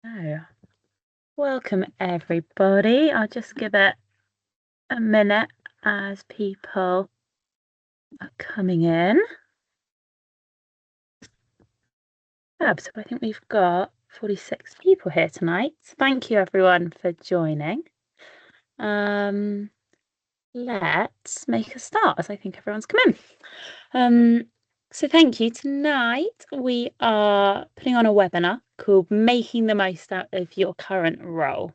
Oh, welcome everybody. I'll just give it a minute as people are coming in. So I think we've got 46 people here tonight. Thank you everyone for joining. Let's make a start as I think everyone's come in. So thank you. Tonight we are putting on a webinar called Making the Most Out of Your Current Role.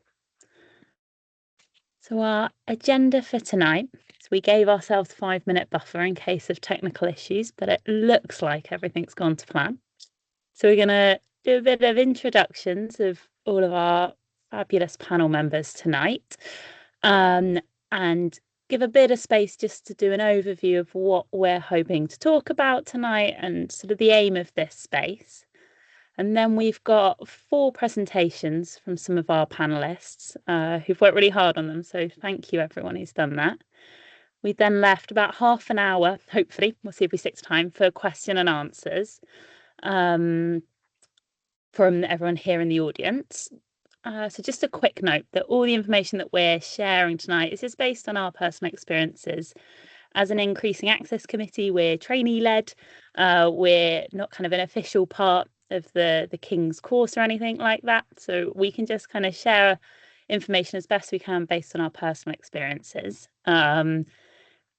So our agenda for tonight, so we gave ourselves a 5-minute buffer in case of technical issues, but it looks like everything's gone to plan. So we're going to do a bit of introductions of all of our fabulous panel members tonight, and give a bit of space just to do an overview of what we're hoping to talk about tonight and sort of the aim of this space. And then we've got 4 presentations from some of our panelists who've worked really hard on them. So thank you, everyone who's done that. We then left about half an hour, hopefully, we'll see if we stick to time, for question and answers from everyone here in the audience. So just a quick note that all the information that we're sharing tonight is just based on our personal experiences. As an increasing access committee, we're trainee-led. We're not kind of an official part of the King's course or anything like that. So we can just kind of share information as best we can based on our personal experiences.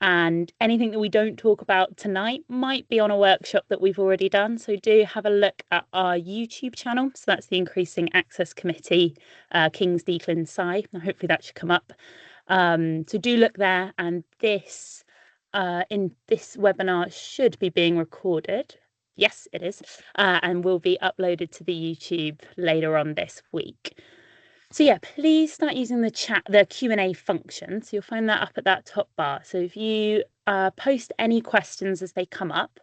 And anything that we don't talk about tonight might be on a workshop that we've already done. So do have a look at our YouTube channel. So that's the Increasing Access Committee, King's DClinPsy. Hopefully that should come up. So do look there. And this webinar should be being recorded. Yes, it is, and will be uploaded to the YouTube later on this week. So yeah, please start using the Q&A function. So you'll find that up at that top bar. So if you post any questions as they come up,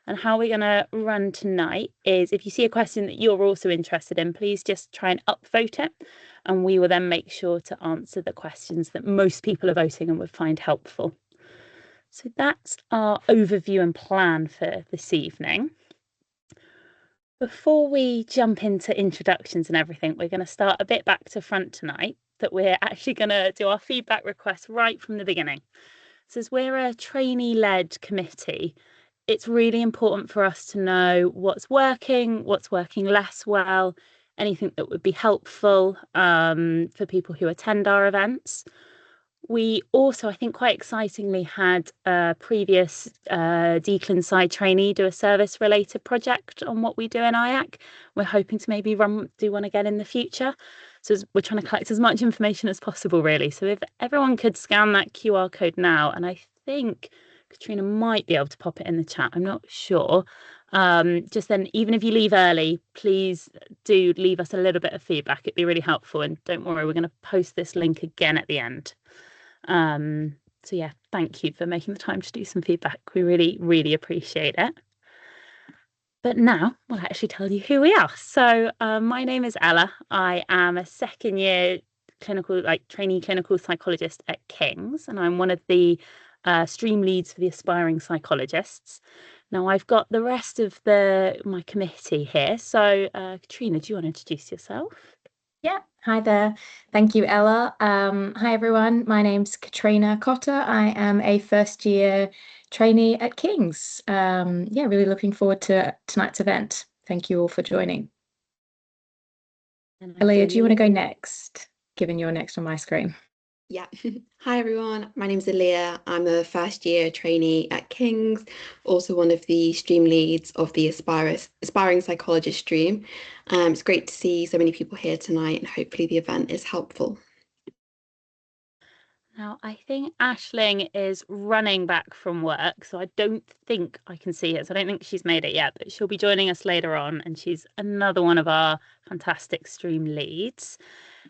and how we're going to run tonight is if you see a question that you're also interested in, please just try and upvote it, and we will then make sure to answer the questions that most people are voting and would find helpful. So that's our overview and plan for this evening. Before we jump into introductions and everything, we're going to start a bit back to front tonight, that we're actually going to do our feedback requests right from the beginning. So as we're a trainee-led committee, it's really important for us to know what's working less well, anything that would be helpful for people who attend our events. We also, I think quite excitingly, had a previous DClinPsy trainee do a service-related project on what we do in IAC. We're hoping to maybe do one again in the future. So we're trying to collect as much information as possible, really. So if everyone could scan that QR code now, and I think Katrina might be able to pop it in the chat, I'm not sure. Just then, even if you leave early, please do leave us a little bit of feedback. It'd be really helpful. And don't worry, we're going to post this link again at the end. So yeah, thank you for making the time to do some feedback. We really, really appreciate it. But now we'll actually tell you who we are. So my name is Ella. I am a second-year trainee clinical psychologist at King's, and I'm one of the stream leads for the aspiring psychologists. Now I've got the rest of my committee here. So Katrina, do you want to introduce yourself? Yeah, hi there. Thank you, Ella. Hi, everyone. My name's Katrina Cotter. I am a first-year trainee at King's. Yeah, really looking forward to tonight's event. Thank you all for joining. Aaliyah, do you want to go next, given you're next on my screen? Yeah. Hi, everyone. My name's Aaliyah. I'm a first-year trainee at King's, also one of the stream leads of the Aspiring Psychologist stream. It's great to see so many people here tonight, and hopefully the event is helpful. Now, I think Aisling is running back from work, so I don't think I can see her. So I don't think she's made it yet, but she'll be joining us later on, and she's another one of our fantastic stream leads.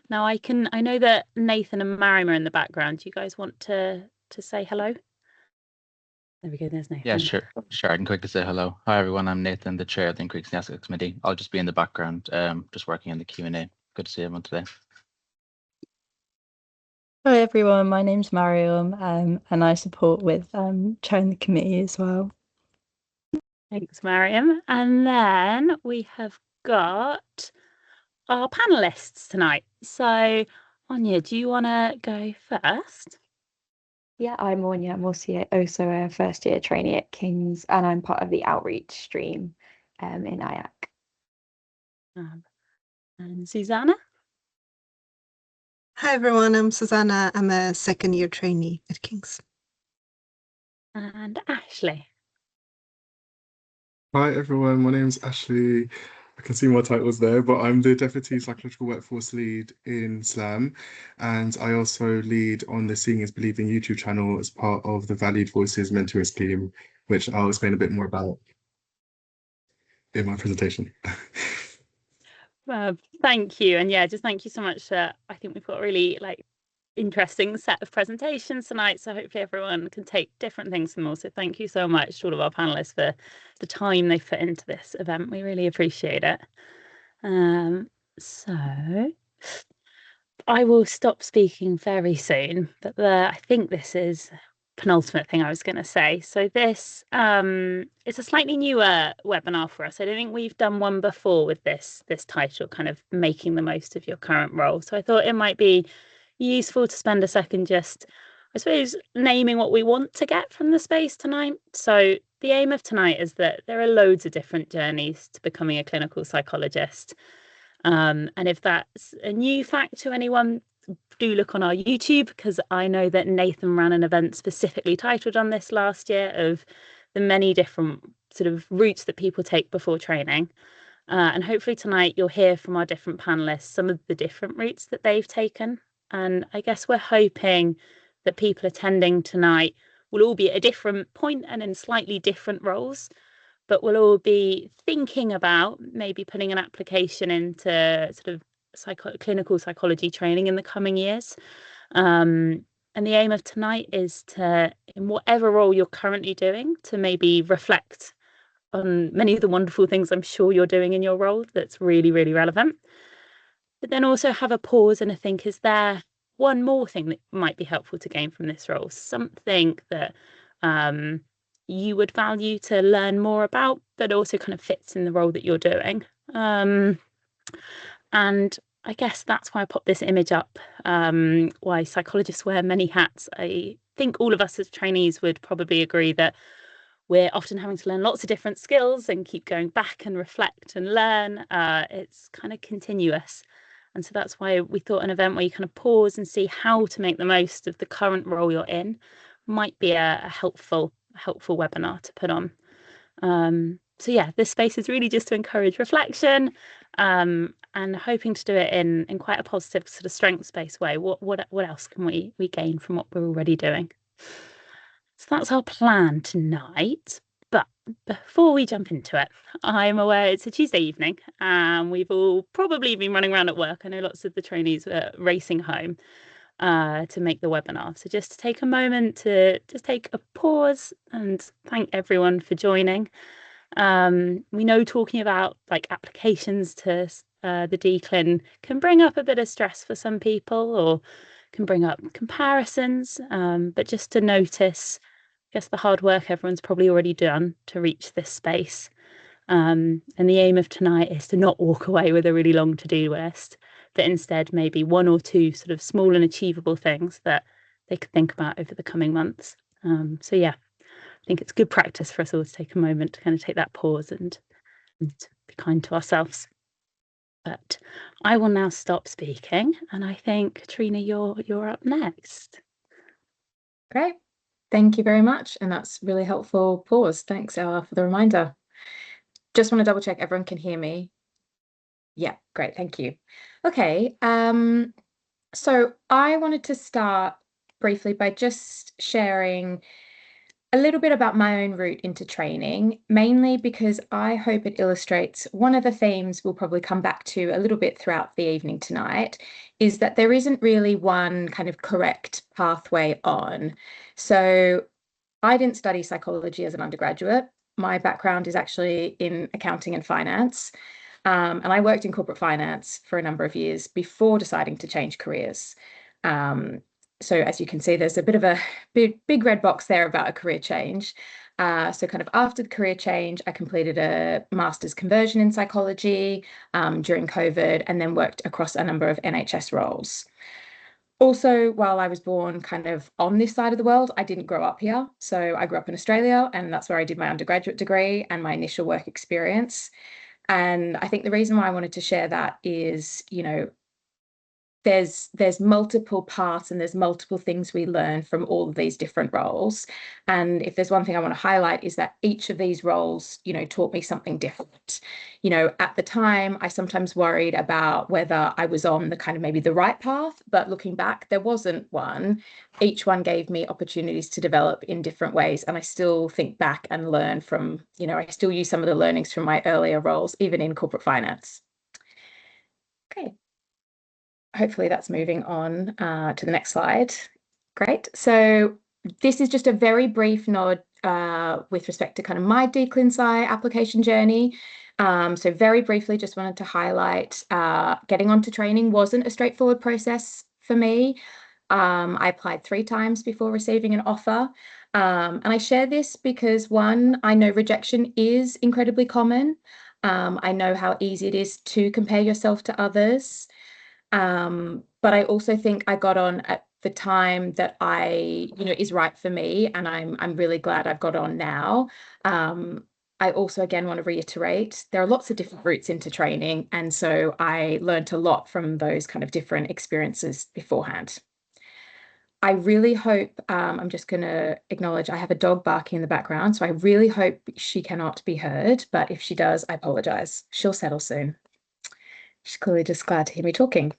Now, I know that Nathan and Mariam are in the background. Do you guys want to say hello? There we go, there's Nathan. Yeah, sure. I can quickly say hello. Hi, everyone. I'm Nathan, the chair of the Increasing Access Committee. I'll just be in the background, just working in the Q&A. Good to see everyone today. Hi everyone, my name's Mariam, and I support with chairing the committee as well. Thanks, Mariam. And then we have got our panelists tonight. So, Anya, do you want to go first? Yeah, I'm Anya. I'm also a first year trainee at King's, and I'm part of the outreach stream in IAC. And Susanna? Hi everyone, I'm Susanna. I'm a second year trainee at King's. And Ashley? Hi everyone, my name's Ashley. I can see my titles there, but I'm the Deputy Psychological Workforce Lead in SLAM, and I also lead on the Seeing is Believing YouTube channel as part of the Valued Voices mentoring scheme, which I'll explain a bit more about in my presentation. Thank you. And yeah, just thank you so much. I think we've got a really interesting set of presentations tonight, so hopefully everyone can take different things from all. So thank you so much to all of our panelists for the time they've put into this event. We really appreciate it. So I will stop speaking very soon, but I think this is penultimate thing I was going to say. So this it's a slightly newer webinar for us. I don't think we've done one before with this title, kind of making the most of your current role. So I thought it might be useful to spend a second just, I suppose, naming what we want to get from the space tonight. So the aim of tonight is that there are loads of different journeys to becoming a clinical psychologist. And if that's a new fact to anyone, do look on our YouTube, because I know that Nathan ran an event specifically titled on this last year of the many different sort of routes that people take before training. And hopefully tonight you'll hear from our different panelists some of the different routes that they've taken. And I guess we're hoping that people attending tonight will all be at a different point and in slightly different roles, but we'll all be thinking about maybe putting an application into sort of clinical psychology training in the coming years. And the aim of tonight is to, in whatever role you're currently doing, to maybe reflect on many of the wonderful things I'm sure you're doing in your role that's really, really relevant. But then also have a pause and a think, is there one more thing that might be helpful to gain from this role? Something that you would value to learn more about, but also kind of fits in the role that you're doing. And I guess that's why I popped this image up, why psychologists wear many hats. I think all of us as trainees would probably agree that we're often having to learn lots of different skills and keep going back and reflect and learn. It's kind of continuous. And so that's why we thought an event where you kind of pause and see how to make the most of the current role you're in might be a helpful webinar to put on. So yeah, this space is really just to encourage reflection, and hoping to do it in quite a positive sort of strengths-based way. What else can we gain from what we're already doing? So that's our plan tonight. But before we jump into it, I'm aware it's a Tuesday evening and we've all probably been running around at work. I know lots of the trainees are racing home to make the webinar. So just to take a moment to just take a pause and thank everyone for joining. We know talking about like applications to the DClin can bring up a bit of stress for some people, or can bring up comparisons, but just to notice, I guess, the hard work everyone's probably already done to reach this space. And the aim of tonight is to not walk away with a really long to-do list, but instead maybe one or two sort of small and achievable things that they could think about over the coming months. So yeah, I think it's good practice for us all to take a moment to kind of take that pause and be kind to ourselves. But I will now stop speaking, and I think, Katrina, you're up next. Great. Thank you very much. And that's really helpful pause. Thanks, Ella, for the reminder. Just want to double check everyone can hear me. Yeah, great. Thank you. Okay. So I wanted to start briefly by just sharing a little bit about my own route into training, mainly because I hope it illustrates one of the themes we'll probably come back to a little bit throughout the evening tonight, is that there isn't really one kind of correct pathway on. So I didn't study psychology as an undergraduate. My background is actually in accounting and finance. And I worked in corporate finance for a number of years before deciding to change careers. So as you can see, there's a bit of a big red box there about a career change. So kind of after the career change, I completed a master's conversion in psychology during COVID, and then worked across a number of NHS roles. Also, while I was born kind of on this side of the world, I didn't grow up here. So I grew up in Australia, and that's where I did my undergraduate degree and my initial work experience. And I think the reason why I wanted to share that is, there's multiple parts and there's multiple things we learn from all of these different roles. And if there's one thing I want to highlight is that each of these roles, taught me something different. At the time, I sometimes worried about whether I was on the kind of maybe the right path, but looking back, there wasn't one. Each one gave me opportunities to develop in different ways. And I still think back and learn from, I still use some of the learnings from my earlier roles, even in corporate finance. Okay. Hopefully that's moving on to the next slide. Great. So this is just a very brief nod with respect to kind of my DClinPsy application journey. So very briefly, just wanted to highlight getting onto training wasn't a straightforward process for me. I applied 3 times before receiving an offer. And I share this because, one, I know rejection is incredibly common. I know how easy it is to compare yourself to others. But I also think I got on at the time that is right for me, and I'm really glad I've got on now. I also, again, want to reiterate, there are lots of different routes into training, and so I learned a lot from those kind of different experiences beforehand. I really hope, I'm just going to acknowledge I have a dog barking in the background, so I really hope she cannot be heard, but if she does, I apologize. She'll settle soon. She's clearly just glad to hear me talking.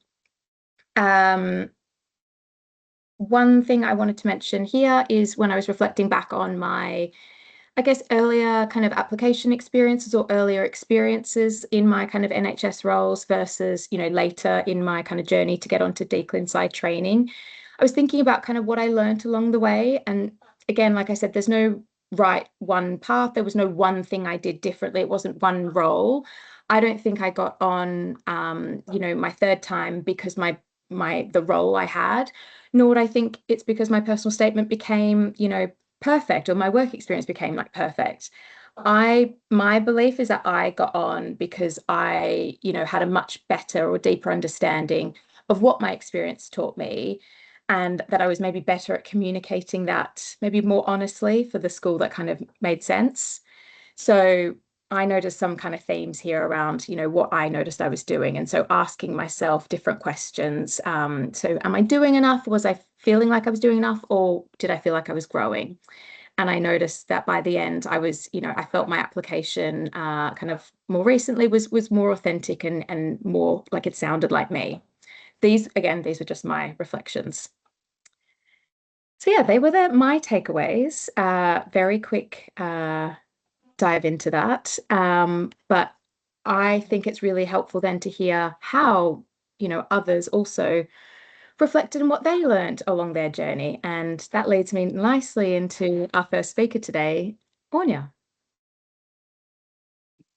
One thing I wanted to mention here is when I was reflecting back on my, I guess, earlier kind of application experiences or earlier experiences in my kind of NHS roles versus, later in my kind of journey to get onto DClinPsy training. I was thinking about kind of what I learned along the way. And again, like I said, there's no right one path. There was no one thing I did differently. It wasn't one role. I don't think I got on, my 3rd time because the role I had, nor would I think it's because my personal statement became, perfect, or my work experience became like perfect. My belief is that I got on because I, had a much better or deeper understanding of what my experience taught me, and that I was maybe better at communicating that maybe more honestly for the school that kind of made sense. So I noticed some kind of themes here around, what I noticed I was doing. And so asking myself different questions. So am I doing enough? Was I feeling like I was doing enough, or did I feel like I was growing? And I noticed that by the end, I was, I felt my application kind of more recently was more authentic and more like it sounded like me. These were just my reflections. So yeah, they were my takeaways. Very quick dive into that. But I think it's really helpful then to hear how, others also reflected on what they learned along their journey. And that leads me nicely into our first speaker today, Anya.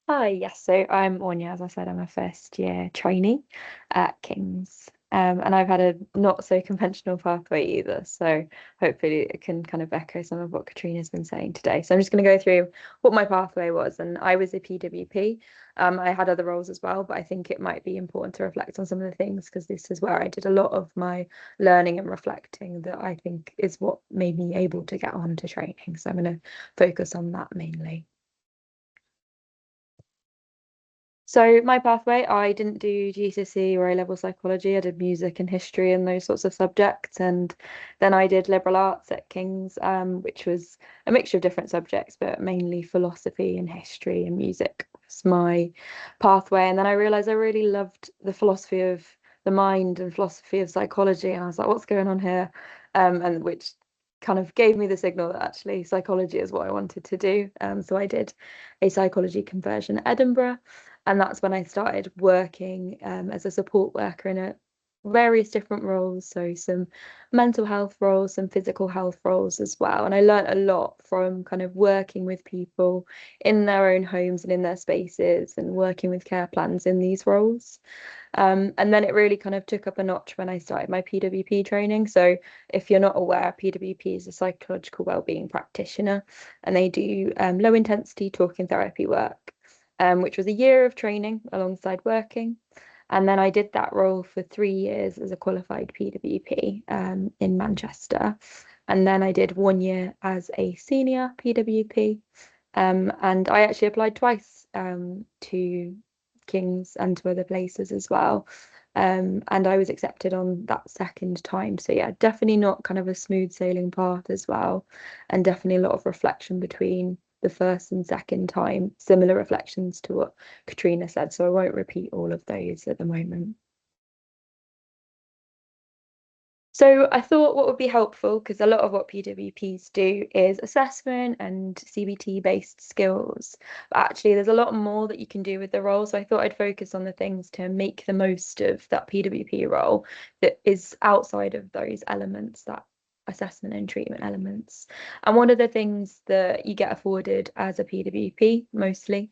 Hi, yes, so I'm Anya, as I said, I'm a 1st-year trainee at King's. And I've had a not so conventional pathway either, so hopefully it can kind of echo some of what Katrina's been saying today. So I'm just going to go through what my pathway was, and I was a PWP. I had other roles as well, but I think it might be important to reflect on some of the things because this is where I did a lot of my learning and reflecting that I think is what made me able to get on to training. So I'm going to focus on that mainly. So my pathway, I didn't do GCSE or A-level psychology. I did music and history and those sorts of subjects. And then I did liberal arts at King's, which was a mixture of different subjects, but mainly philosophy and history and music was my pathway. And then I realized I really loved the philosophy of the mind and philosophy of psychology. And I was like, what's going on here? And which kind of gave me the signal that actually psychology is what I wanted to do. So I did a psychology conversion at Edinburgh. And that's when I started working as a support worker in a various different roles, so some mental health roles, some physical health roles as well. And I learned a lot from kind of working with people in their own homes and in their spaces and working with care plans in these roles. And then it really kind of took up a notch when I started my PWP training. So if you're not aware, PWP is a psychological wellbeing practitioner, and they do low intensity talking therapy work, which was a year of training alongside working. And then I did that role for 3 years as a qualified PWP in Manchester. And then I did 1 year as a senior PWP. And I actually applied twice to King's and to other places as well. And I was accepted on that second time. So yeah, definitely not kind of a smooth sailing path as well. And definitely a lot of reflection between the first and second time, similar reflections to what Katrina said, so I won't repeat all of those at the moment. So I thought what would be helpful, because a lot of what PWPs do is assessment and CBT based skills, but actually there's a lot more that you can do with the role. So I thought I'd focus on the things to make the most of that PWP role that is outside of those elements, that assessment and treatment elements. And one of the things that you get afforded as a PWP mostly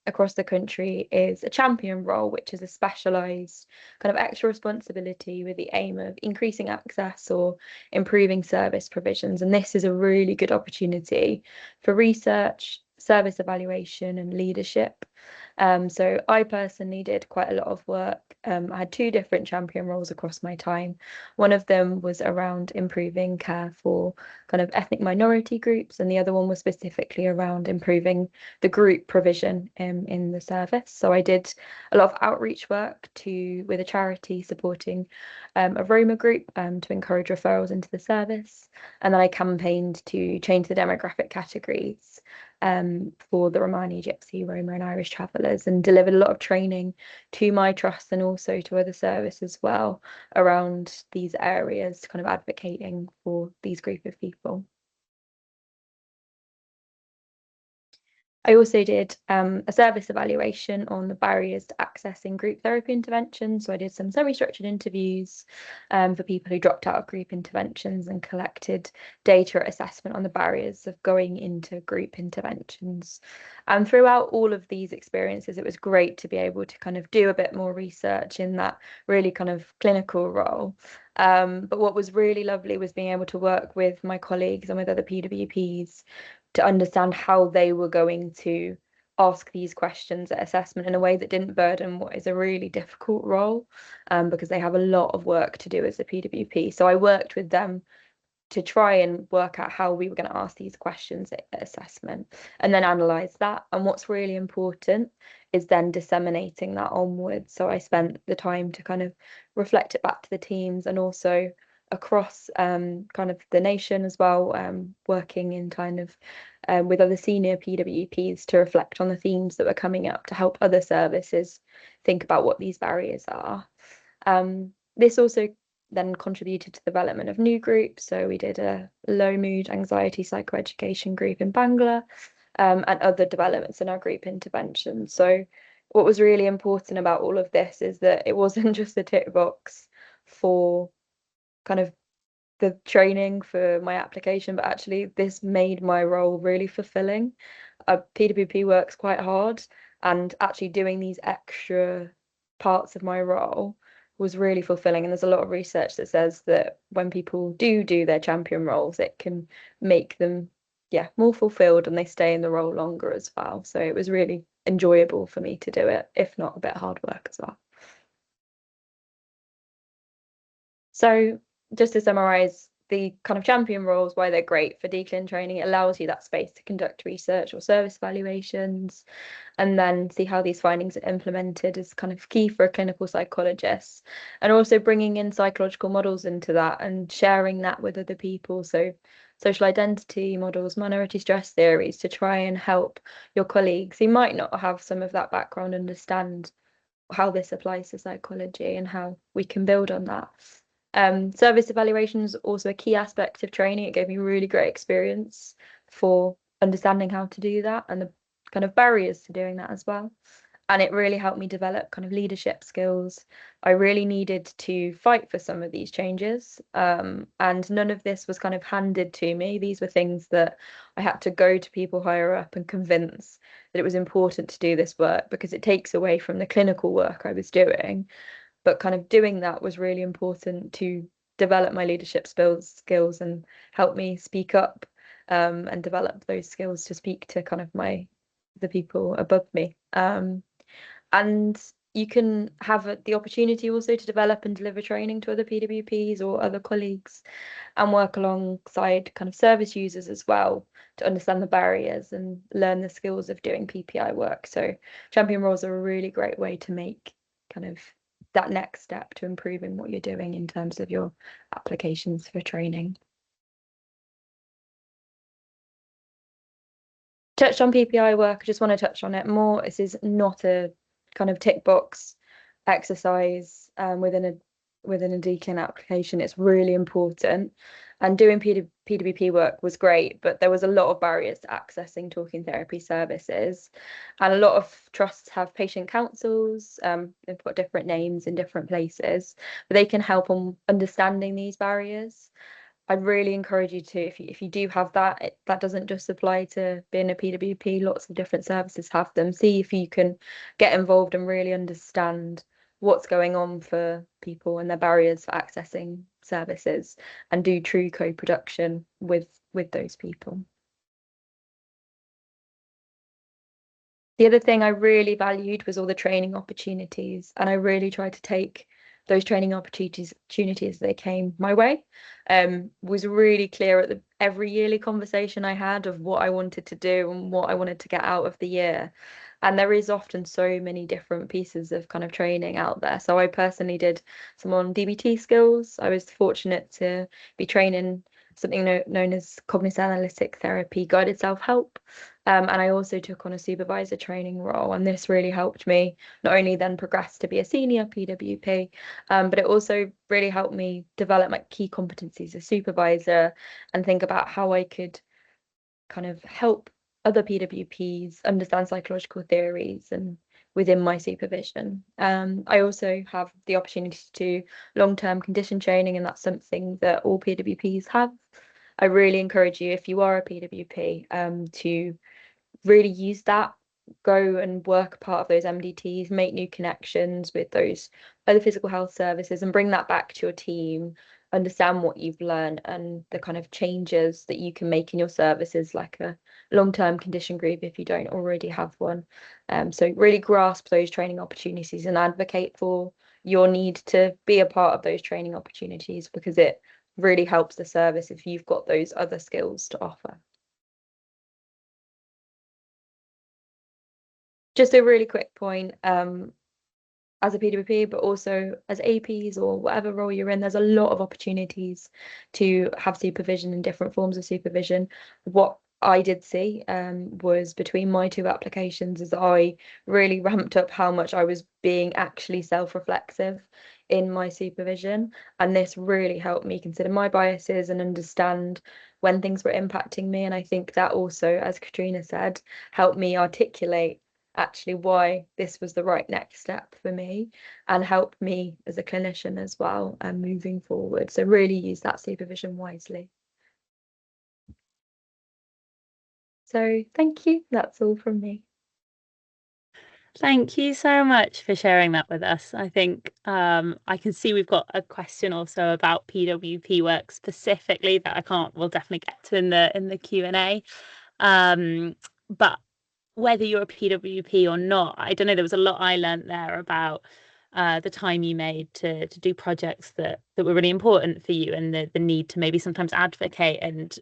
across the country is a champion role, which is a specialised kind of extra responsibility with the aim of increasing access or improving service provisions. And this is a really good opportunity for research, service evaluation and leadership. So I personally did quite a lot of work. I had 2 different champion roles across my time. One of them was around improving care for kind of ethnic minority groups, and the other one was specifically around improving the group provision in the service. So I did a lot of outreach work with a charity supporting a Roma group to encourage referrals into the service. And then I campaigned to change the demographic categories for the Romani, Gypsy, Roma and Irish travellers, and delivered a lot of training to my trust and also to other services as well around these areas, kind of advocating for these group of people. I also did a service evaluation on the barriers to accessing group therapy interventions. So I did some semi-structured interviews for people who dropped out of group interventions and collected data assessment on the barriers of going into group interventions. And throughout all of these experiences, it was great to be able to kind of do a bit more research in that really kind of clinical role. But what was really lovely was being able to work with my colleagues and with other PWPs to understand how they were going to ask these questions at assessment in a way that didn't burden what is a really difficult role, because they have a lot of work to do as a PWP. So I worked with them to try and work out how we were going to ask these questions at assessment and then analyze that. And what's really important is then disseminating that onwards. So I spent the time to kind of reflect it back to the teams and also across kind of the nation as well, working in kind of with other senior PWPs to reflect on the themes that were coming up to help other services think about what these barriers are. This also then contributed to the development of new groups. So we did a low mood anxiety psychoeducation group in Bangla and other developments in our group intervention. So what was really important about all of this is that it wasn't just a tick box for kind of the training for my application, but actually this made my role really fulfilling. PWP works quite hard, and actually doing these extra parts of my role was really fulfilling. And there's a lot of research that says that when people do their champion roles, it can make them more fulfilled and they stay in the role longer as well. So it was really enjoyable for me to do it, if not a bit hard work as well. So just to summarize, the kind of champion roles, why they're great for DClin training, it allows you that space to conduct research or service evaluations and then see how these findings are implemented is kind of key for a clinical psychologist. And also bringing in psychological models into that and sharing that with other people. So social identity models, minority stress theories, to try and help your colleagues who might not have some of that background understand how this applies to psychology and how we can build on that. Service evaluation is also a key aspect of training. It gave me really great experience for understanding how to do that and the kind of barriers to doing that as well. And it really helped me develop kind of leadership skills. I really needed to fight for some of these changes. And none of this was kind of handed to me. These were things that I had to go to people higher up and convince that it was important to do this work, because it takes away from the clinical work I was doing. But kind of doing that was really important to develop my leadership skills and help me speak up, and develop those skills to speak to kind of the people above me. And you can have the opportunity also to develop and deliver training to other PWPs or other colleagues, and work alongside kind of service users as well to understand the barriers and learn the skills of doing PPI work. So champion roles are a really great way to make kind of that next step to improving what you're doing in terms of your applications for training. Touched on PPI work, I just want to touch on it more. This is not a kind of tick box exercise within a DClin application. It's really important, and doing PWP work was great, but there was a lot of barriers to accessing talking therapy services, and a lot of trusts have patient councils. They've got different names in different places, but they can help on understanding these barriers. I'd really encourage you to, if you do have that, that doesn't just apply to being a PWP, lots of different services have them. See if you can get involved and really understand what's going on for people and their barriers for accessing services, and do true co-production with those people. The other thing I really valued was all the training opportunities, and I really tried to take those training opportunities as they came my way. Was really clear at every yearly conversation I had of what I wanted to do and what I wanted to get out of the year. And there is often so many different pieces of kind of training out there. So I personally did some on DBT skills. I was fortunate to be training something known as cognitive analytic therapy guided self-help. And I also took on a supervisor training role, and this really helped me not only then progress to be a senior PWP, but it also really helped me develop my key competencies as supervisor and think about how I could kind of help other PWPs understand psychological theories and within my supervision. I also have the opportunity to do long-term condition training, and that's something that all PWPs have. I really encourage you, if you are a PWP, to really use that. Go and work part of those MDTs, make new connections with those other physical health services, and bring that back to your team. Understand what you've learned and the kind of changes that you can make in your services, like a long-term condition group if you don't already have one. So really grasp those training opportunities and advocate for your need to be a part of those training opportunities, because it really helps the service if you've got those other skills to offer. Just a really quick point, as a PWP, but also as APs or whatever role you're in, there's a lot of opportunities to have supervision and different forms of supervision. What I did see was between my two applications is I really ramped up how much I was being actually self-reflexive in my supervision, and this really helped me consider my biases and understand when things were impacting me. And I think that also, as Katrina said, helped me articulate actually why this was the right next step for me, and help me as a clinician as well and moving forward. So really use that supervision wisely. So thank you, that's all from me. Thank you so much for sharing that with us. I think I can see we've got a question also about PWP work specifically that we'll definitely get to in the Q&A. But whether you're a PWP or not, I don't know, there was a lot I learned there about the time you made to do projects that were really important for you, and the need to maybe sometimes advocate and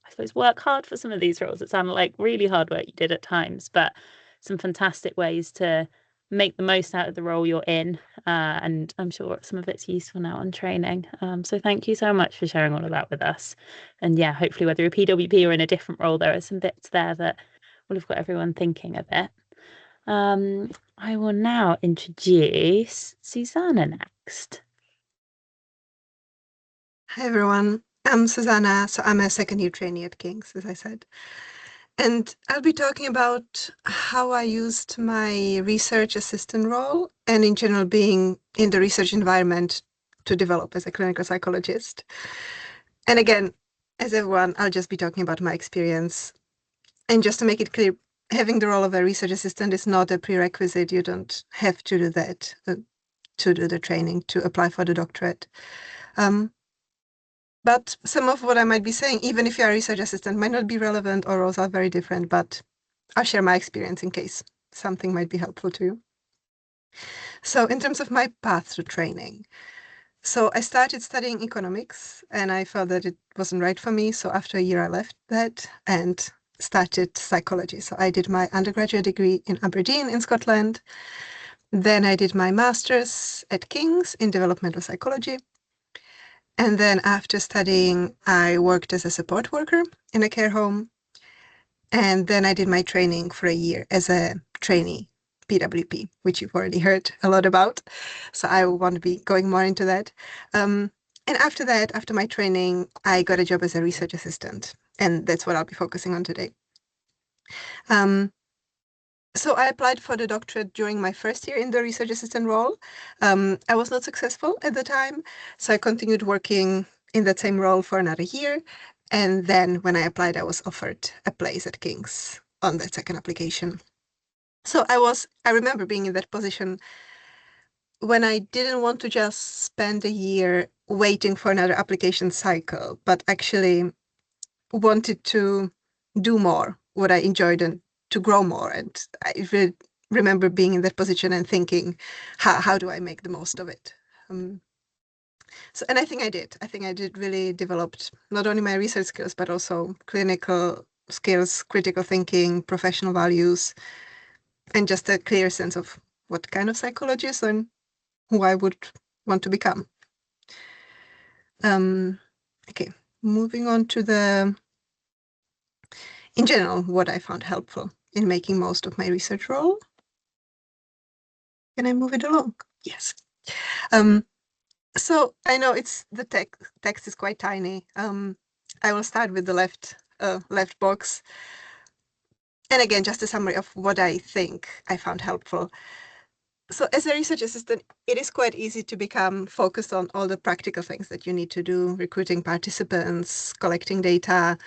I suppose work hard for some of these roles. It sounded like really hard work you did at times, but some fantastic ways to make the most out of the role you're in, and I'm sure some of it's useful now on training. So thank you so much for sharing all of that with us. And yeah, hopefully whether you're a PWP or in a different role, there are some bits there that will have got everyone thinking a bit. I will now introduce Susanna next. Hi everyone, I'm Susanna, so I'm a second year trainee at King's, as I said. And I'll be talking about how I used my research assistant role and in general being in the research environment to develop as a clinical psychologist. And again, as everyone, I'll just be talking about my experience. And just to make it clear, having the role of a research assistant is not a prerequisite. You don't have to do that to do the training, to apply for the doctorate. But some of what I might be saying, even if you're a research assistant, might not be relevant or roles are very different, but I'll share my experience in case something might be helpful to you. So in terms of my path to training, so I started studying economics and I felt that it wasn't right for me. So after a year, I left that and started psychology. So I did my undergraduate degree in Aberdeen in Scotland. Then I did my master's at King's in developmental psychology. And then after studying, I worked as a support worker in a care home. And then I did my training for a year as a trainee PWP, which you've already heard a lot about. So I want to be going more into that. And after that, after my training, I got a job as a research assistant. And that's what I'll be focusing on today. So I applied for the doctorate during my first year in the research assistant role. I was not successful at the time, so I continued working in that same role for another year. And then when I applied, I was offered a place at King's on that second application. So I remember being in that position when I didn't want to just spend a year waiting for another application cycle, but actually wanted to do more, what I enjoyed and to grow more. And I really remember being in that position and thinking, how do I make the most of it? And I think I did. I think I did really developed not only my research skills, but also clinical skills, critical thinking, professional values, and just a clear sense of what kind of psychologist and who I would want to become. Okay, moving on to in general, what I found helpful in making most of my research role. Can I move it along? Yes. So I know the text is quite tiny. I will start with the left box. And again, just a summary of what I think I found helpful. So as a research assistant, it is quite easy to become focused on all the practical things that you need to do, recruiting participants, collecting data,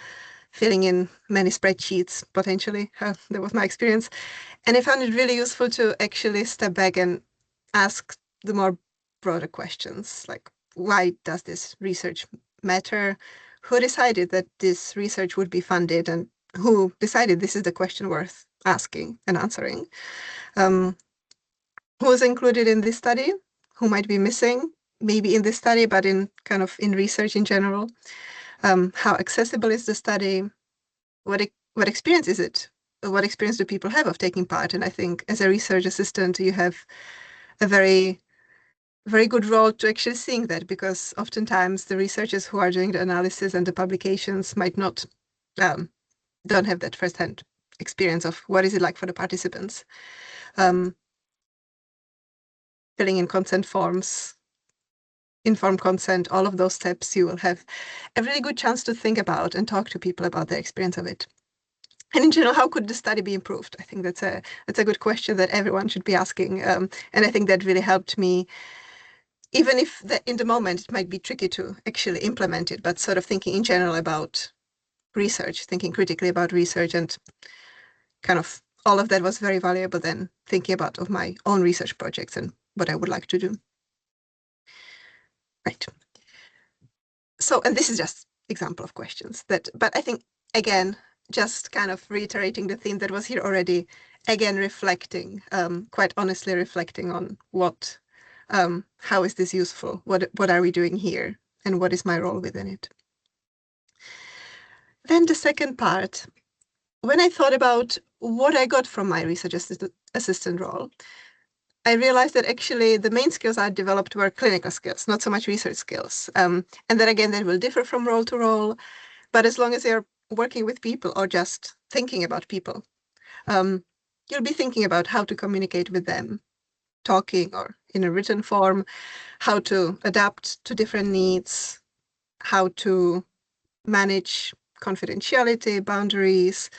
filling in many spreadsheets, potentially. That was my experience. And I found it really useful to actually step back and ask the more broader questions, like why does this research matter? Who decided that this research would be funded, and who decided this is the question worth asking and answering? Who's included in this study? Who might be missing, maybe in this study, but in research in general? How accessible is the study? What experience is it? What experience do people have of taking part? And I think as a research assistant, you have a very, very good role to actually seeing that, because oftentimes the researchers who are doing the analysis and the publications might not, don't have that firsthand experience of what is it like for the participants. Filling in consent forms, informed consent, all of those steps, you will have a really good chance to think about and talk to people about their experience of it. And in general, how could the study be improved? I think that's a good question that everyone should be asking. And I think that really helped me, even if in the moment it might be tricky to actually implement it, but sort of thinking in general about research, thinking critically about research, and kind of all of that was very valuable then thinking about of my own research projects and what I would like to do. Right. So, and this is just example of questions but I think, again, just kind of reiterating the theme that was here already, again, reflecting, quite honestly reflecting on what, how is this useful? What are we doing here? And what is my role within it? Then the second part, when I thought about what I got from my research assistant role, I realized that actually the main skills I developed were clinical skills, not so much research skills. And then again, that will differ from role to role. But as long as you're working with people or just thinking about people, you'll be thinking about how to communicate with them, talking or in a written form, how to adapt to different needs, how to manage confidentiality, boundaries,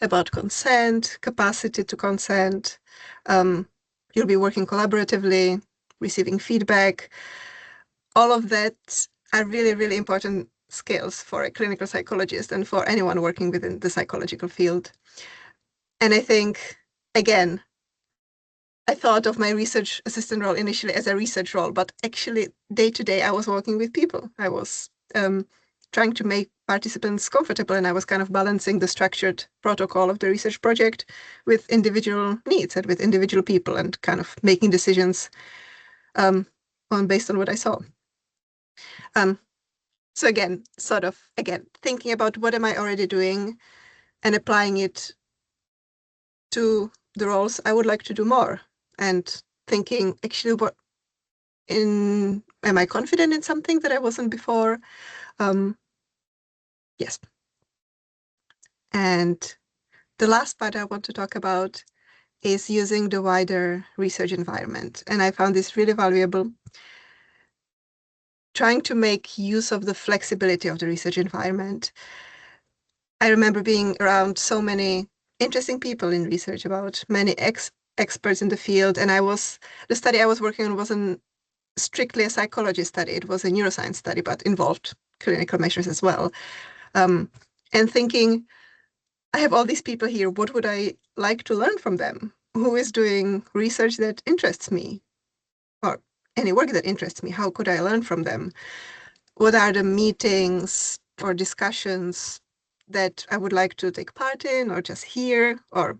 about consent, capacity to consent. You'll be working collaboratively, receiving feedback. All of that are really, really important skills for a clinical psychologist and for anyone working within the psychological field. And I think, again, I thought of my research assistant role initially as a research role, but actually day to day I was working with people. I was trying to make participants comfortable, and I was kind of balancing the structured protocol of the research project with individual needs and with individual people, and kind of making decisions based on what I saw. So again, thinking about what am I already doing and applying it to the roles I would like to do more, and thinking actually am I confident in something that I wasn't before? Yes. And the last part I want to talk about is using the wider research environment. And I found this really valuable, trying to make use of the flexibility of the research environment. I remember being around so many interesting people in research, about many experts in the field. And the study I was working on wasn't strictly a psychology study. It was a neuroscience study, but involved clinical measures as well. And thinking, I have all these people here. What would I like to learn from them? Who is doing research that interests me, or any work that interests me? How could I learn from them? What are the meetings or discussions that I would like to take part in, or just hear, or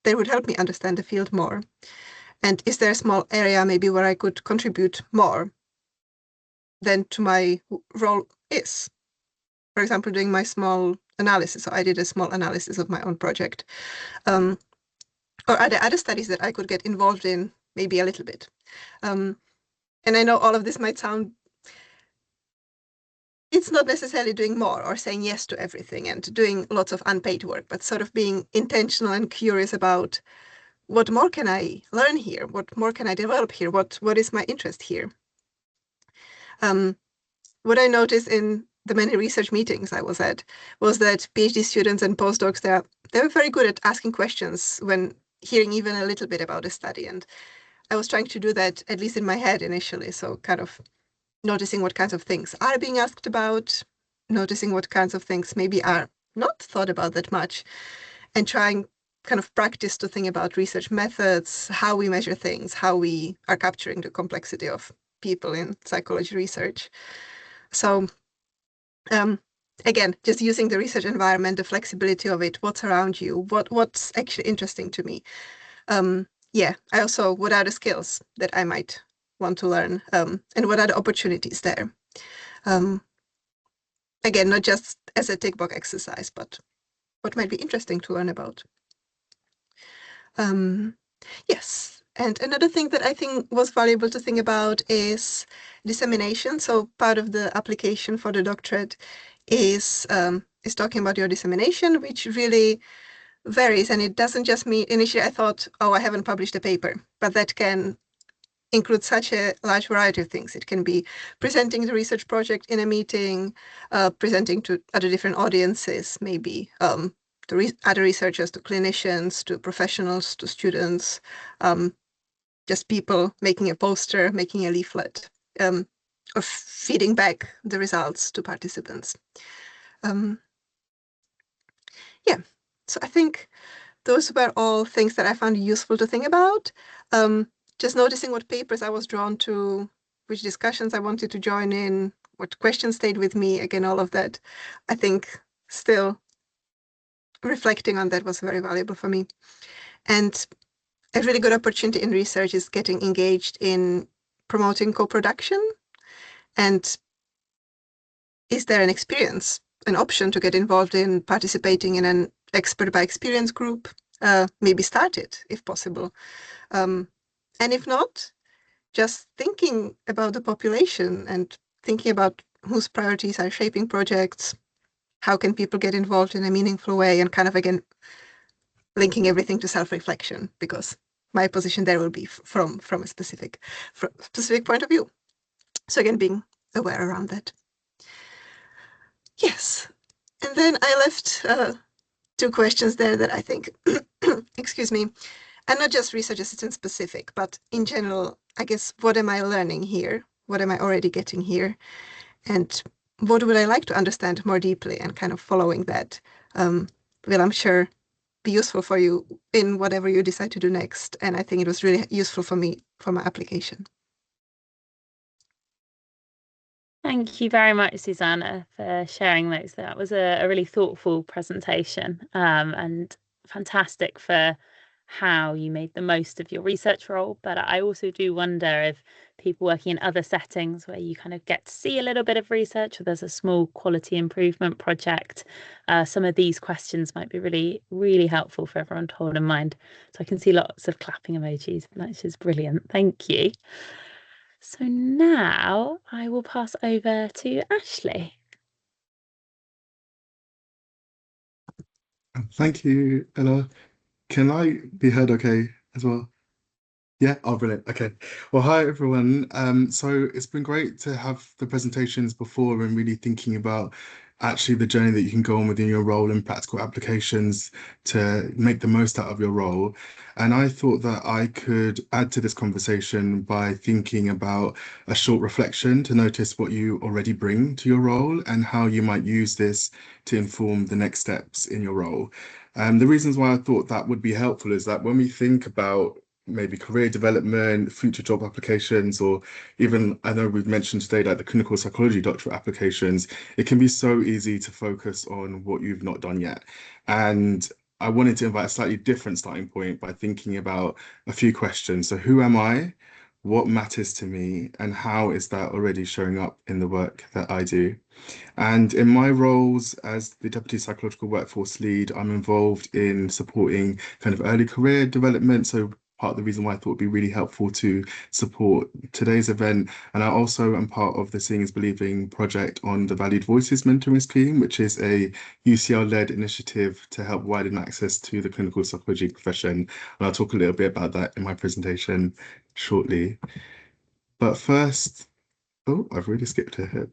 that would help me understand the field more? And is there a small area maybe where I could contribute more than to my role is? For example, doing my small analysis. So I did a small analysis of my own project. Or are there other studies that I could get involved in, maybe a little bit? And I know all of this might sound, it's not necessarily doing more or saying yes to everything and doing lots of unpaid work, but sort of being intentional and curious about what more can I learn here? What more can I develop here? What is my interest here? What I noticed in the many research meetings I was at was that PhD students and postdocs, they were very good at asking questions when hearing even a little bit about a study. And I was trying to do that, at least in my head initially. So kind of noticing what kinds of things are being asked about, noticing what kinds of things maybe are not thought about that much, and trying kind of practice to think about research methods, how we measure things, how we are capturing the complexity of people in psychology research. So again, just using the research environment, the flexibility of it, what's around you, what's actually interesting to me. Yeah, I also, what are the skills that I might want to learn, and what are the opportunities there? Again, not just as a tick box exercise, but what might be interesting to learn about. Yes, and another thing that I think was valuable to think about is dissemination. So part of the application for the doctorate is talking about your dissemination, which really varies. And it doesn't just mean, initially I thought, oh, I haven't published a paper, but that can include such a large variety of things. It can be presenting the research project in a meeting, presenting to other different audiences, maybe to other researchers, to clinicians, to professionals, to students, just people making a poster, making a leaflet, or feeding back the results to participants. Yeah, so I think those were all things that I found useful to think about. Just noticing what papers I was drawn to, which discussions I wanted to join in, what questions stayed with me, again, all of that. I think still reflecting on that was very valuable for me. And a really good opportunity in research is getting engaged in promoting co-production. And is there an experience, an option to get involved in participating in an expert by experience group? Maybe start it if possible. And if not, just thinking about the population and thinking about whose priorities are shaping projects, how can people get involved in a meaningful way, and kind of, again, linking everything to self-reflection, because my position there will be from a specific point of view. So again, being aware around that. Yes. And then I left two questions there that I think, excuse me, and not just research assistant specific, but in general, I guess, what am I learning here? What am I already getting here? And what would I like to understand more deeply, and kind of following that will, I'm sure, be useful for you in whatever you decide to do next. And I think it was really useful for me for my application. Thank you very much, Susanna, for sharing those. That was a really thoughtful presentation, and fantastic for how you made the most of your research role. But I also do wonder if people working in other settings where you kind of get to see a little bit of research, or there's a small quality improvement project, some of these questions might be really, really helpful for everyone to hold in mind. So I can see lots of clapping emojis, which is brilliant. Thank you. So now I will pass over to Ashley. Thank you, Ella. Can I be heard okay as well? Yeah, oh, brilliant. Okay. Well, hi, everyone. So it's been great to have the presentations before and really thinking about actually the journey that you can go on within your role and practical applications to make the most out of your role. And I thought that I could add to this conversation by thinking about a short reflection to notice what you already bring to your role and how you might use this to inform the next steps in your role. The reasons why I thought that would be helpful is that when we think about maybe career development, future job applications, or even, I know we've mentioned today, like the clinical psychology doctorate applications, it can be so easy to focus on what you've not done yet. And I wanted to invite a slightly different starting point by thinking about a few questions. So who am I? What matters to me? And how is that already showing up in the work that I do? And in my roles as the Deputy Psychological Workforce Lead, I'm involved in supporting kind of early career development. So part of the reason why I thought it'd be really helpful to support today's event. And I also am part of the Seeing is Believing project on the Valued Voices Mentoring Scheme, which is a UCL-led initiative to help widen access to the clinical psychology profession. And I'll talk a little bit about that in my presentation shortly. But first, oh, I've really skipped ahead.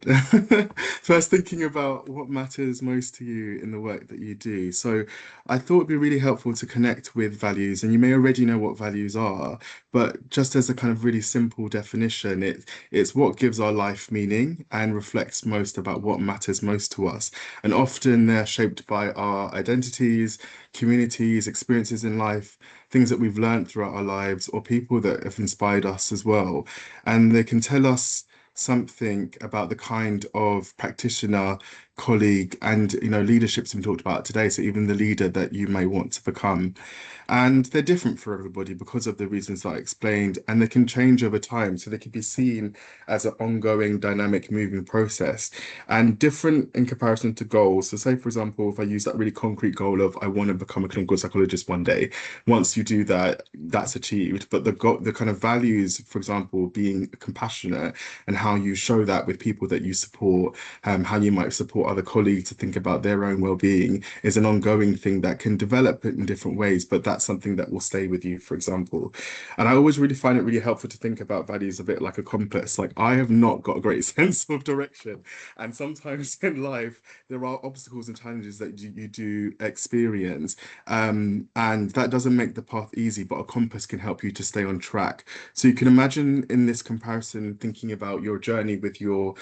First, thinking about what matters most to you in the work that you do. So I thought it'd be really helpful to connect with values, and you may already know what values are, but just as a kind of really simple definition, it's what gives our life meaning and reflects most about what matters most to us. And often they're shaped by our identities, communities, experiences in life, things that we've learned throughout our lives, or people that have inspired us as well. And they can tell us something about the kind of practitioner, colleague, and leadership's been talked about today. So even the leader that you may want to become. And they're different for everybody because of the reasons that I explained, and they can change over time. So they can be seen as an ongoing, dynamic, moving process and different in comparison to goals. So say, for example, if I use that really concrete goal of I want to become a clinical psychologist one day, once you do that, that's achieved. But the kind of values, for example, being compassionate and how you show that with people that you support, how you might support other colleagues to think about their own well-being is an ongoing thing that can develop in different ways, but that's something that will stay with you, for example. And I always really find it really helpful to think about values a bit like a compass. Like I have not got a great sense of direction. And sometimes in life, there are obstacles and challenges that you do experience. And that doesn't make the path easy, but a compass can help you to stay on track. So you can imagine in this comparison, thinking about your journey with your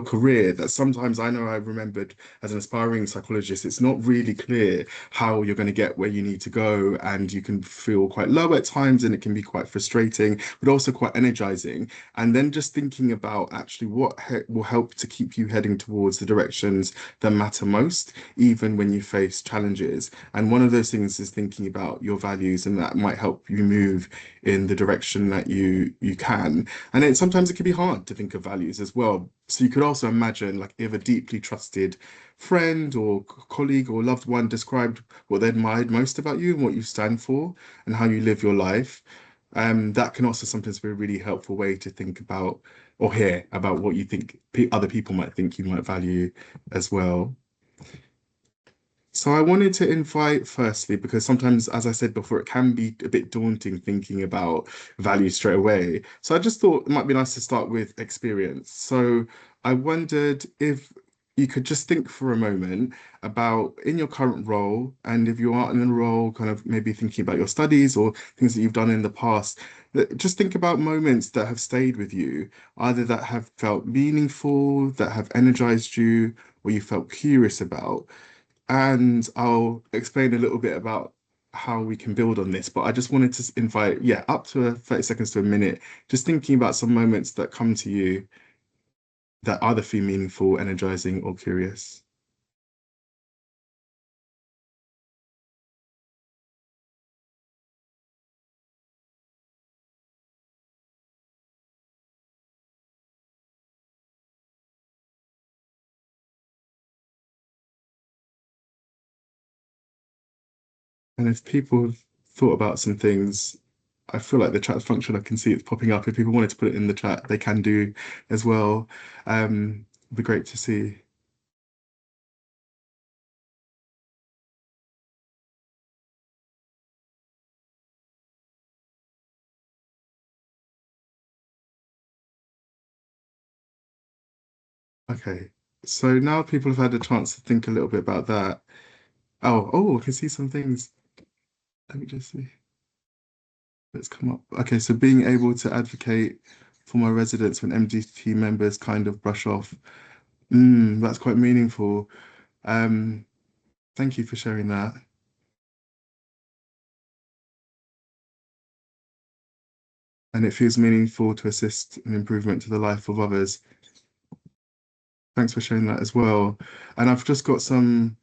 career, that sometimes I know I remembered as an aspiring psychologist, it's not really clear how you're going to get where you need to go, and you can feel quite low at times, and it can be quite frustrating, but also quite energizing. And then just thinking about actually what will help to keep you heading towards the directions that matter most, even when you face challenges. And one of those things is thinking about your values, and that might help you move in the direction that you can. And sometimes it can be hard to think of values as well. So you could also imagine, like, if a deeply trusted friend or colleague or loved one described what they admired most about you and what you stand for and how you live your life, that can also sometimes be a really helpful way to think about or hear about what you think other people might think you might value as well. So I wanted to invite firstly, because sometimes, as I said before, it can be a bit daunting thinking about values straight away. So I just thought it might be nice to start with experience. So I wondered if you could just think for a moment about in your current role, and if you aren't in a role, kind of maybe thinking about your studies or things that you've done in the past, just think about moments that have stayed with you, either that have felt meaningful, that have energized you, or you felt curious about. And I'll explain a little bit about how we can build on this, but I just wanted to invite, yeah, up to 30 seconds to a minute, just thinking about some moments that come to you that either feel meaningful, energizing, or curious. And if people have thought about some things, I feel like the chat function, I can see it's popping up. If people wanted to put it in the chat, they can do as well. It'd be great to see. Okay, so now people have had a chance to think a little bit about that. Oh, I can see some things. Let me just see. Let's come up. Okay, so being able to advocate for my residents when MDT members kind of brush off. That's quite meaningful. Thank you for sharing that. And it feels meaningful to assist in improvement to the life of others. Thanks for sharing that as well. And I've just got some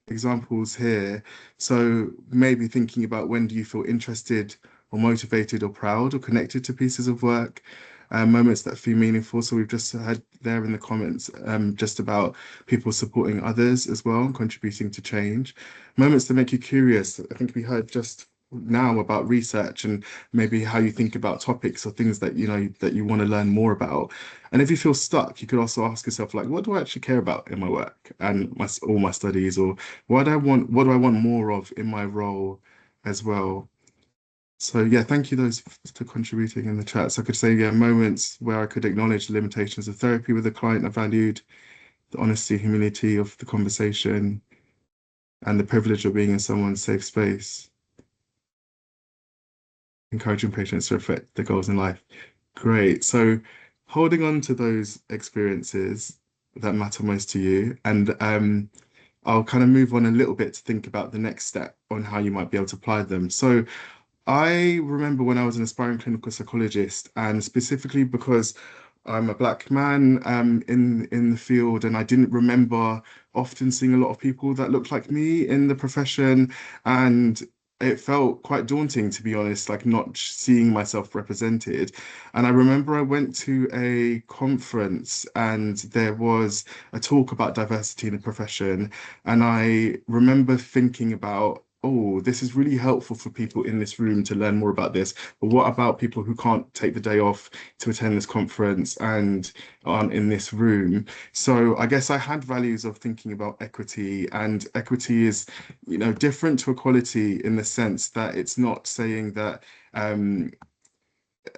examples here. So maybe thinking about, when do you feel interested or motivated or proud or connected to pieces of work, moments that feel meaningful. So we've just had there in the comments just about people supporting others as well and contributing to change. Moments that make you curious. I think we heard just now about research and maybe how you think about topics or things that that you want to learn more about. And if you feel stuck, you could also ask yourself, like, what do I actually care about in my work and all my studies, or what do I want more of in my role as well? So yeah, thank you those for contributing in the chat. So I could say, yeah, moments where I could acknowledge the limitations of therapy with a client I valued, the honesty, humility of the conversation, and the privilege of being in someone's safe space, encouraging patients to reflect their goals in life. Great. So holding on to those experiences that matter most to you, and I'll kind of move on a little bit to think about the next step on how you might be able to apply them. So I remember when I was an aspiring clinical psychologist, and specifically because I'm a black man in the field, and I didn't remember often seeing a lot of people that looked like me in the profession, and it felt quite daunting, to be honest, like not seeing myself represented. And I remember I went to a conference and there was a talk about diversity in the profession, and I remember thinking about, oh, this is really helpful for people in this room to learn more about this. But what about people who can't take the day off to attend this conference and aren't in this room? So I guess I had values of thinking about equity, and equity is, different to equality in the sense that it's not saying that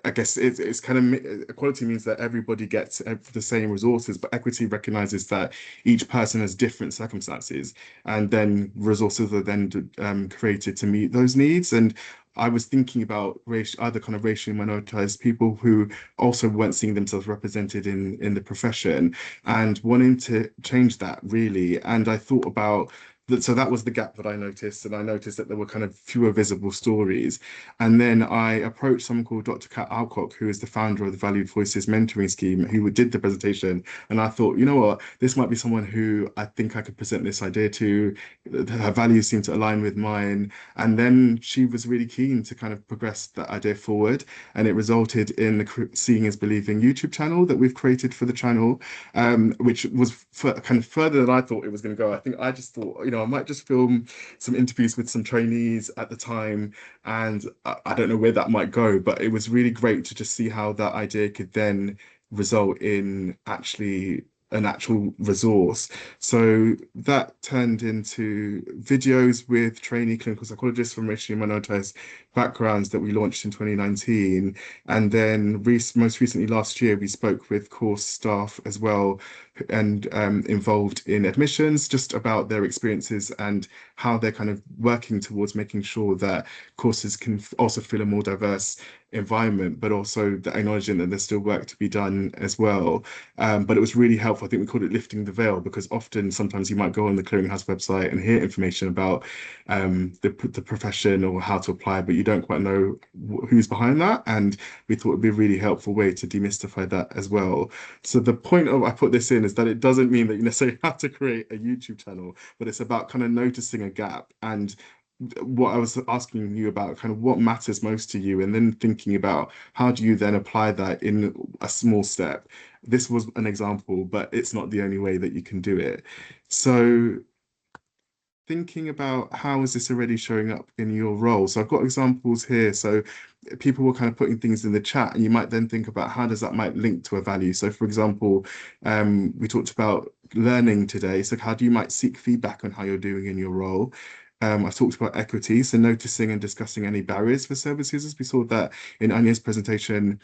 I guess it's kind of, equality means that everybody gets the same resources, but equity recognizes that each person has different circumstances, and then resources are then created to meet those needs. And I was thinking about other kind of racially minoritized people who also weren't seeing themselves represented in the profession, and wanting to change that, really. And I thought about that, so that was the gap that I noticed, and I noticed that there were kind of fewer visible stories. And then I approached someone called Dr. Kat Alcock, who is the founder of the Valued Voices mentoring scheme, who did the presentation. And I thought, you know what, this might be someone who I think I could present this idea to. Her values seem to align with mine. And then she was really keen to kind of progress that idea forward. And it resulted in the Seeing is Believing YouTube channel that we've created for the channel, which was kind of further than I thought it was going to go. I think I just thought, I might just film some interviews with some trainees at the time, and I don't know where that might go, but it was really great to just see how that idea could then result in actually an actual resource. So that turned into videos with trainee clinical psychologists from racially minoritized backgrounds that we launched in 2019. And then most recently last year, we spoke with course staff as well and involved in admissions, just about their experiences and how they're kind of working towards making sure that courses can also feel a more diverse environment, but also acknowledging that there's still work to be done as well. But it was really helpful. I think we called it lifting the veil, because often sometimes you might go on the Clearinghouse website and hear information about the profession or how to apply, but you don't quite know who's behind that. And we thought it'd be a really helpful way to demystify that as well. So the point of I put this in is that it doesn't mean that you necessarily have to create a YouTube channel, but it's about kind of noticing a gap. And what I was asking you about, kind of what matters most to you, and then thinking about how do you then apply that in a small step. This was an example, but it's not the only way that you can do it. So thinking about how is this already showing up in your role? So I've got examples here. So people were kind of putting things in the chat, and you might then think about how does that might link to a value. So for example, we talked about learning today. So how do you might seek feedback on how you're doing in your role? I've talked about equity, so noticing and discussing any barriers for service users. We saw that in Anya's presentation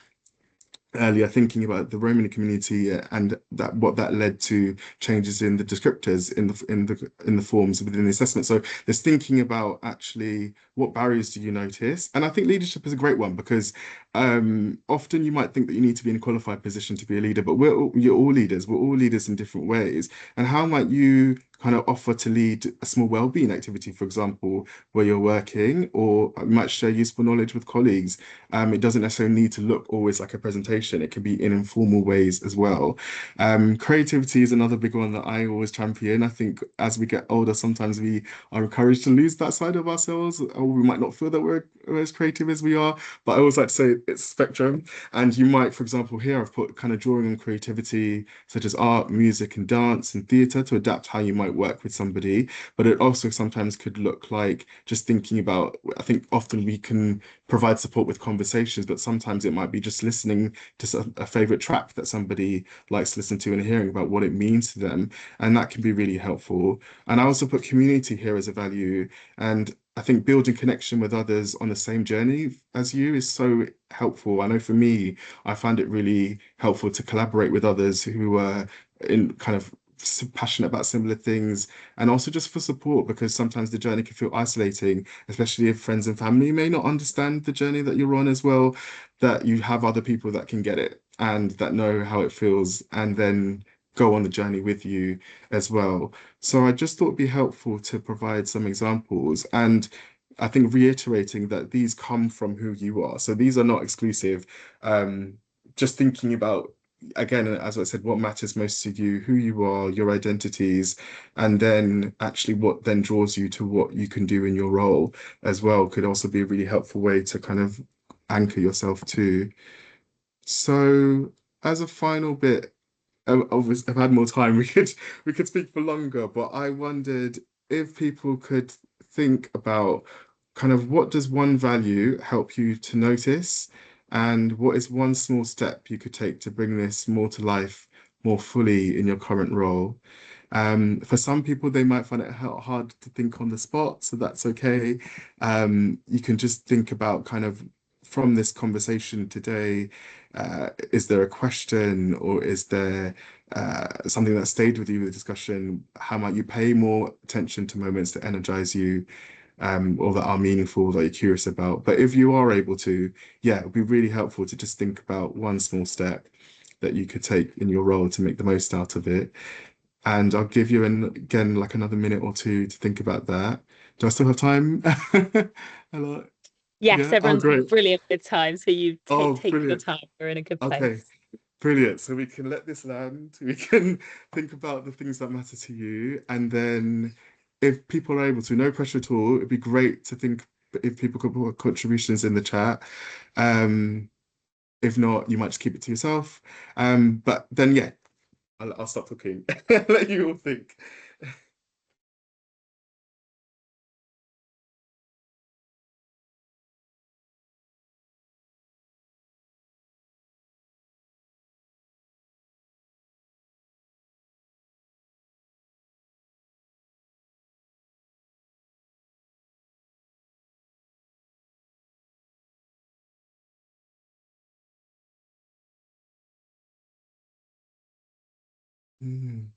earlier, thinking about the Romani community and that what that led to changes in the descriptors in the forms within the assessment. So there's thinking about actually what barriers do you notice, and I think leadership is a great one, because often you might think that you need to be in a qualified position to be a leader, but you're all leaders. We're all leaders in different ways. And how might you kind of offer to lead a small wellbeing activity, for example, where you're working, or you might share useful knowledge with colleagues? It doesn't necessarily need to look always like a presentation. It can be in informal ways as well. Creativity is another big one that I always champion. I think as we get older, sometimes we are encouraged to lose that side of ourselves, or we might not feel that we're as creative as we are. But I always like to say it's a spectrum. And you might, for example, here I've put kind of drawing on creativity, such as art, music, and dance and theatre, to adapt how you might work with somebody. But it also sometimes could look like just thinking about, I think often we can provide support with conversations, but sometimes it might be just listening to a favorite track that somebody likes to listen to and hearing about what it means to them. And that can be really helpful. And I also put community here as a value. And I think building connection with others on the same journey as you is so helpful. I know for me, I find it really helpful to collaborate with others who are in kind of passionate about similar things, and also just for support, because sometimes the journey can feel isolating, especially if friends and family may not understand the journey that you're on as well, that you have other people that can get it and that know how it feels and then go on the journey with you as well. So I just thought it'd be helpful to provide some examples, and I think reiterating that these come from who you are. So these are not exclusive. Just thinking about, again, as I said, what matters most to you, who you are, your identities, and then actually what then draws you to what you can do in your role as well, could also be a really helpful way to kind of anchor yourself to. So as a final bit, obviously, I've had more time. We could speak for longer, but I wondered if people could think about kind of what does one value help you to notice, and what is one small step you could take to bring this more to life more fully in your current role. For some people, they might find it hard to think on the spot, so that's okay. You can just think about kind of from this conversation today, is there a question, or is there something that stayed with you in the discussion? How might you pay more attention to moments that energize you, or that are meaningful, that you're curious about? But if you are able to, yeah, it would be really helpful to just think about one small step that you could take in your role to make the most out of it. And I'll give you again like another minute or two to think about that. Do I still have time? Hello. Yes, Yeah? Oh, everyone's great. brilliant with time, so you Oh, take your brilliant. time. We're in a good Okay, place. brilliant. So we can let this land. We can think about the things that matter to you. And then if people are able to, no pressure at all, it'd be great to think if people could put contributions in the chat. If not, you might just keep it to yourself. But then, yeah, I'll stop talking. Let you all think. Mm.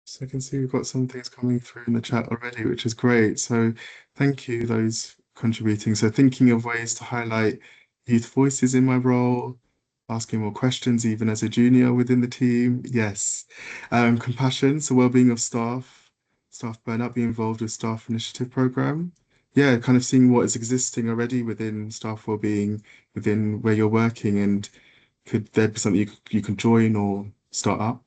So I can see we've got some things coming through in the chat already, which is great. So thank you, those contributing. So thinking of ways to highlight youth voices in my role, asking more questions even as a junior within the team. Yes. Compassion, so well-being of staff burnout, be involved with staff initiative program. Yeah, kind of seeing what is existing already within staff well-being within where you're working, and could there be something you can join or start up?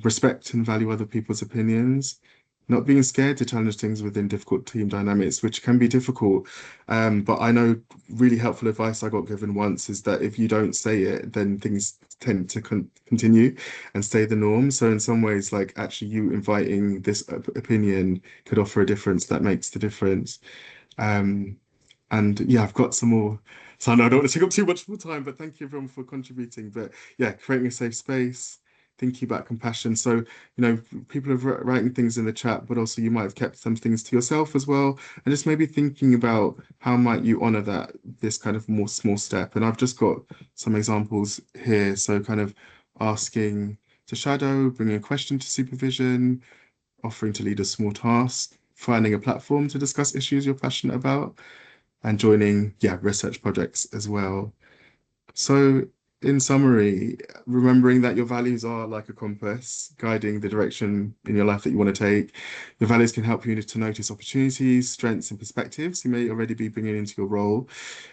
Respect and value other people's opinions. Not being scared to challenge things within difficult team dynamics, which can be difficult. But I know really helpful advice I got given once is that if you don't say it, then things tend to continue and stay the norm. So in some ways, like actually you inviting this opinion could offer a difference that makes the difference. And yeah, I've got some more. So I know I don't want to take up too much more time, but thank you everyone for contributing. But yeah, creating a safe space, thinking about compassion. So, you know, people are writing things in the chat, but also you might have kept some things to yourself as well. And just maybe thinking about how might you honor that, this kind of more small step. And I've just got some examples here. So kind of asking to shadow, bringing a question to supervision, offering to lead a small task, finding a platform to discuss issues you're passionate about, and joining, yeah, research projects as well. So in summary, remembering that your values are like a compass, guiding the direction in your life that you want to take. Your values can help you to notice opportunities, strengths, and perspectives you may already be bringing into your role.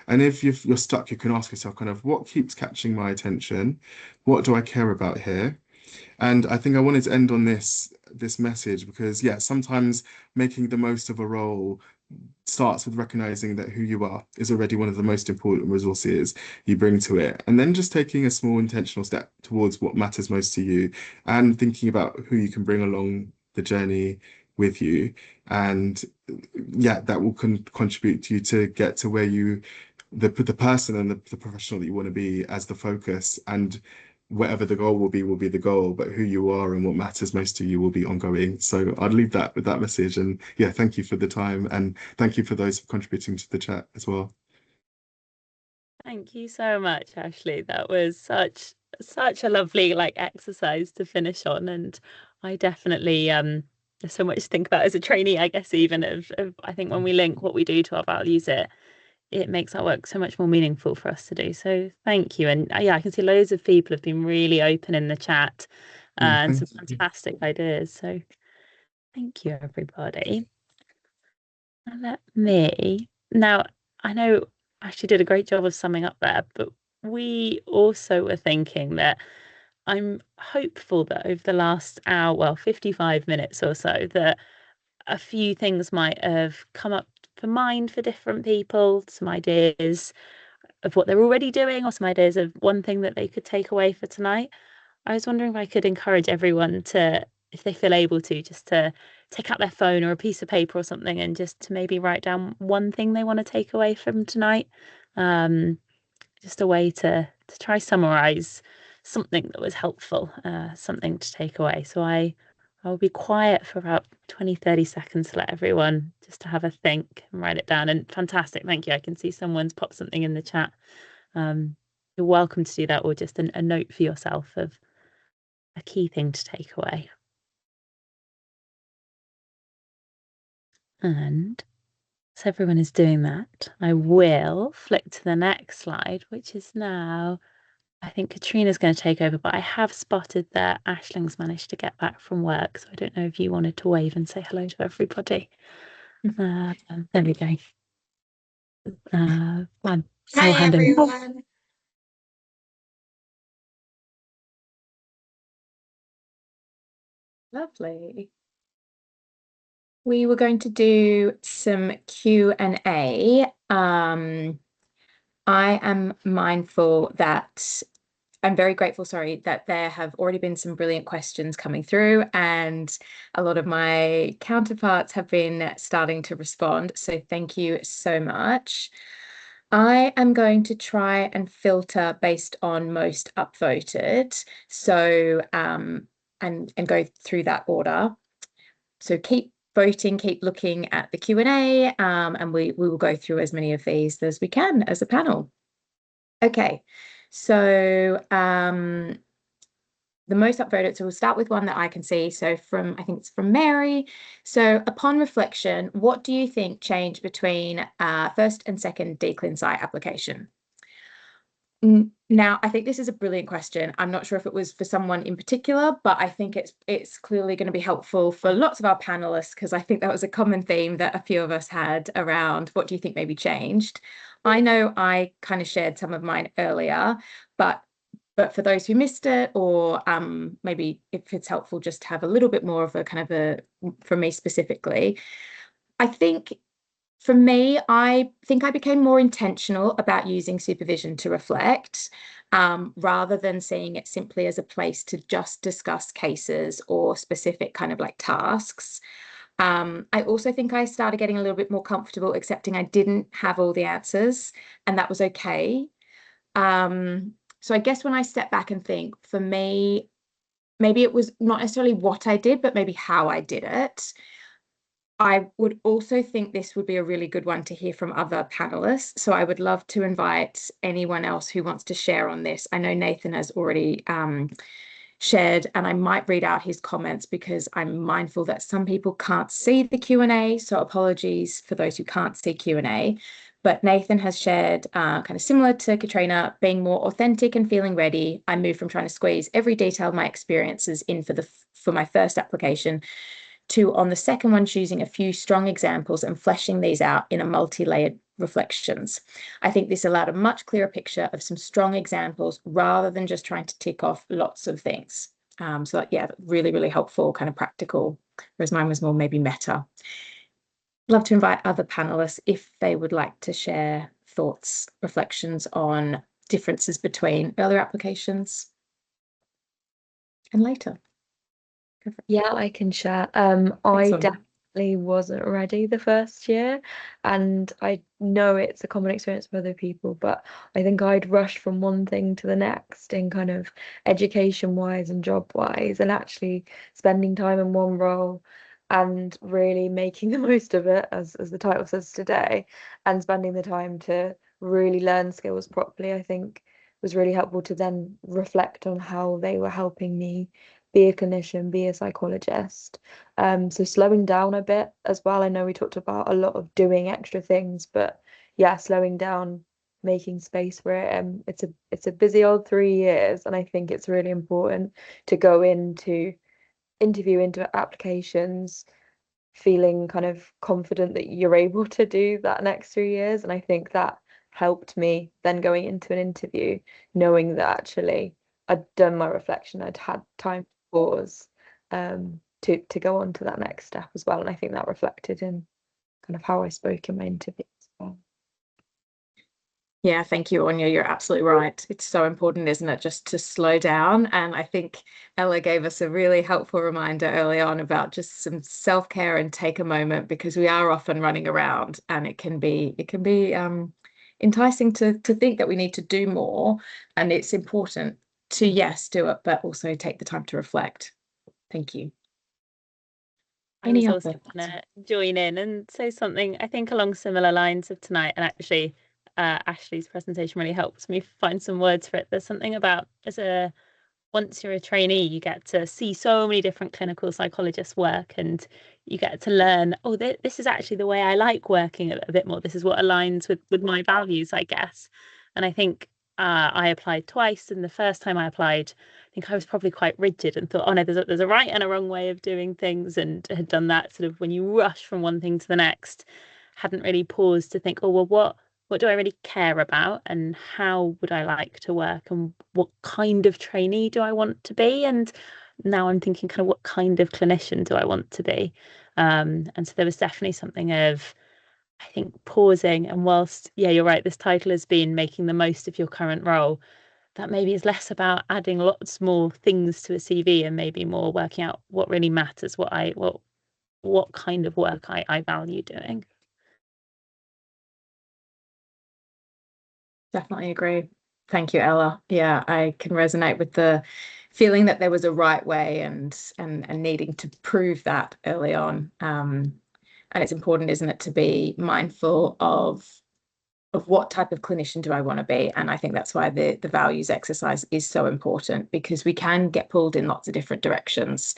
And if you're stuck, you can ask yourself kind of, what keeps catching my attention? What do I care about here? And I think I wanted to end on this message because, yeah, sometimes making the most of a role starts with recognizing that who you are is already one of the most important resources you bring to it. And then just taking a small intentional step towards what matters most to you and thinking about who you can bring along the journey with you. And yeah, that will contribute to you to get to where the person and the professional that you want to be as the focus. And whatever the goal will be the goal, but who you are and what matters most to you will be ongoing. So I'd leave that with that message. And yeah, thank you for the time, and thank you for those contributing to the chat as well. Thank you so much, Ashley. That was such a lovely exercise to finish on, and I definitely there's so much to think about as a trainee, I guess, even of I think when we link what we do to our values, it makes our work so much more meaningful for us to do. So thank you. And yeah, I can see loads of people have been really open in the chat and some fantastic ideas. So thank you, everybody. Now, I know Ashley did a great job of summing up there, but we also were thinking that I'm hopeful that over the last hour, well, 55 minutes or so, that a few things might have come up for mind for different people, some ideas of what they're already doing or some ideas of one thing that they could take away for tonight. I was wondering if I could encourage everyone to, if they feel able to, just to take out their phone or a piece of paper or something and just to maybe write down one thing they want to take away from tonight. Just a way to try summarize something that was helpful, something to take away. So I'll be quiet for about 20-30 seconds to let everyone just to have a think and write it down. And fantastic, thank you. I can see someone's popped something in the chat. You're welcome to do that, or just a note for yourself of a key thing to take away. And as everyone is doing that, I will flick to the next slide, which is now I think Katrina's going to take over, but I have spotted that Ashling's managed to get back from work, so I don't know if you wanted to wave and say hello to everybody. There we go. Fine. Hi everyone. Lovely. We were going to do some Q&A. I am mindful that I'm very grateful, that there have already been some brilliant questions coming through, and a lot of my counterparts have been starting to respond. So thank you so much. I am going to try and filter based on most upvoted. So and go through that order. So keep voting, keep looking at the Q&A, and we will go through as many of these as we can as a panel. Okay, so the most upvoted, so we'll start with one that I can see. So I think it's from Mary. So upon reflection, what do you think changed between first and second DClinPsy application? Now, I think this is a brilliant question. I'm not sure if it was for someone in particular, but I think it's clearly going to be helpful for lots of our panelists, because I think that was a common theme that a few of us had around what do you think maybe changed. I know I kind of shared some of mine earlier, but for those who missed it, or maybe if it's helpful just to have a little bit more of a kind of from me specifically, I think for me, I think I became more intentional about using supervision to reflect, rather than seeing it simply as a place to just discuss cases or specific kind of like tasks. I also think I started getting a little bit more comfortable accepting I didn't have all the answers, and that was okay. So I guess when I step back and think, for me, maybe it was not necessarily what I did, but maybe how I did it. I would also think this would be a really good one to hear from other panelists. So I would love to invite anyone else who wants to share on this. I know Nathan has already shared, and I might read out his comments because I'm mindful that some people can't see the Q&A. So apologies for those who can't see Q&A. But Nathan has shared, kind of similar to Katrina, being more authentic and feeling ready. I moved from trying to squeeze every detail of my experiences in for my first application to, on the second one, choosing a few strong examples and fleshing these out in a multi-layered reflections. I think this allowed a much clearer picture of some strong examples rather than just trying to tick off lots of things. So yeah, really, really helpful, kind of practical, whereas mine was more maybe meta. Love to invite other panelists if they would like to share thoughts, reflections on differences between earlier applications and later. Yeah, I can share. I definitely wasn't ready the first year, and I know it's a common experience for other people, but I think I'd rushed from one thing to the next in kind of education-wise and job-wise, and actually spending time in one role and really making the most of it, as the title says today, and spending the time to really learn skills properly, I think was really helpful to then reflect on how they were helping me be a clinician, be a psychologist. So slowing down a bit as well. I know we talked about a lot of doing extra things, but yeah, slowing down, making space for it. It's a busy old 3 years, and I think it's really important to go into applications feeling kind of confident that you're able to do that next 3 years. And I think that helped me then going into an interview, knowing that actually I'd done my reflection, I'd had time to pause, to go on to that next step as well. And I think that reflected in kind of how I spoke in my interview as well. Yeah, thank you, Anya. You're absolutely right. It's so important, isn't it, just to slow down? And I think Ella gave us a really helpful reminder early on about just some self-care and take a moment, because we are often running around, and it can be enticing to think that we need to do more. And it's important to, yes, do it, but also take the time to reflect. Thank you. I was also going to join in and say something, I think, along similar lines of tonight. And actually, Ashley's presentation really helps me find some words for it. There's something about once you're a trainee, you get to see so many different clinical psychologists work, and you get to learn, oh, this is actually the way I like working a bit more. This is what aligns with my values, I guess. And I think I applied twice, and the first time I applied, I think I was probably quite rigid and thought, oh no, there's a right and a wrong way of doing things, and had done that sort of when you rush from one thing to the next, hadn't really paused to think, oh well, what do I really care about, and how would I like to work, and what kind of trainee do I want to be? And now I'm thinking kind of what kind of clinician do I want to be? And so there was definitely something of, I think, pausing, and whilst, yeah, you're right, this title has been making the most of your current role, that maybe is less about adding lots more things to a CV and maybe more working out what really matters, what kind of work I value doing. Definitely agree. Thank you, Ella. Yeah, I can resonate with the feeling that there was a right way and needing to prove that early on. And it's important, isn't it, to be mindful of what type of clinician do I want to be? And I think that's why the values exercise is so important, because we can get pulled in lots of different directions.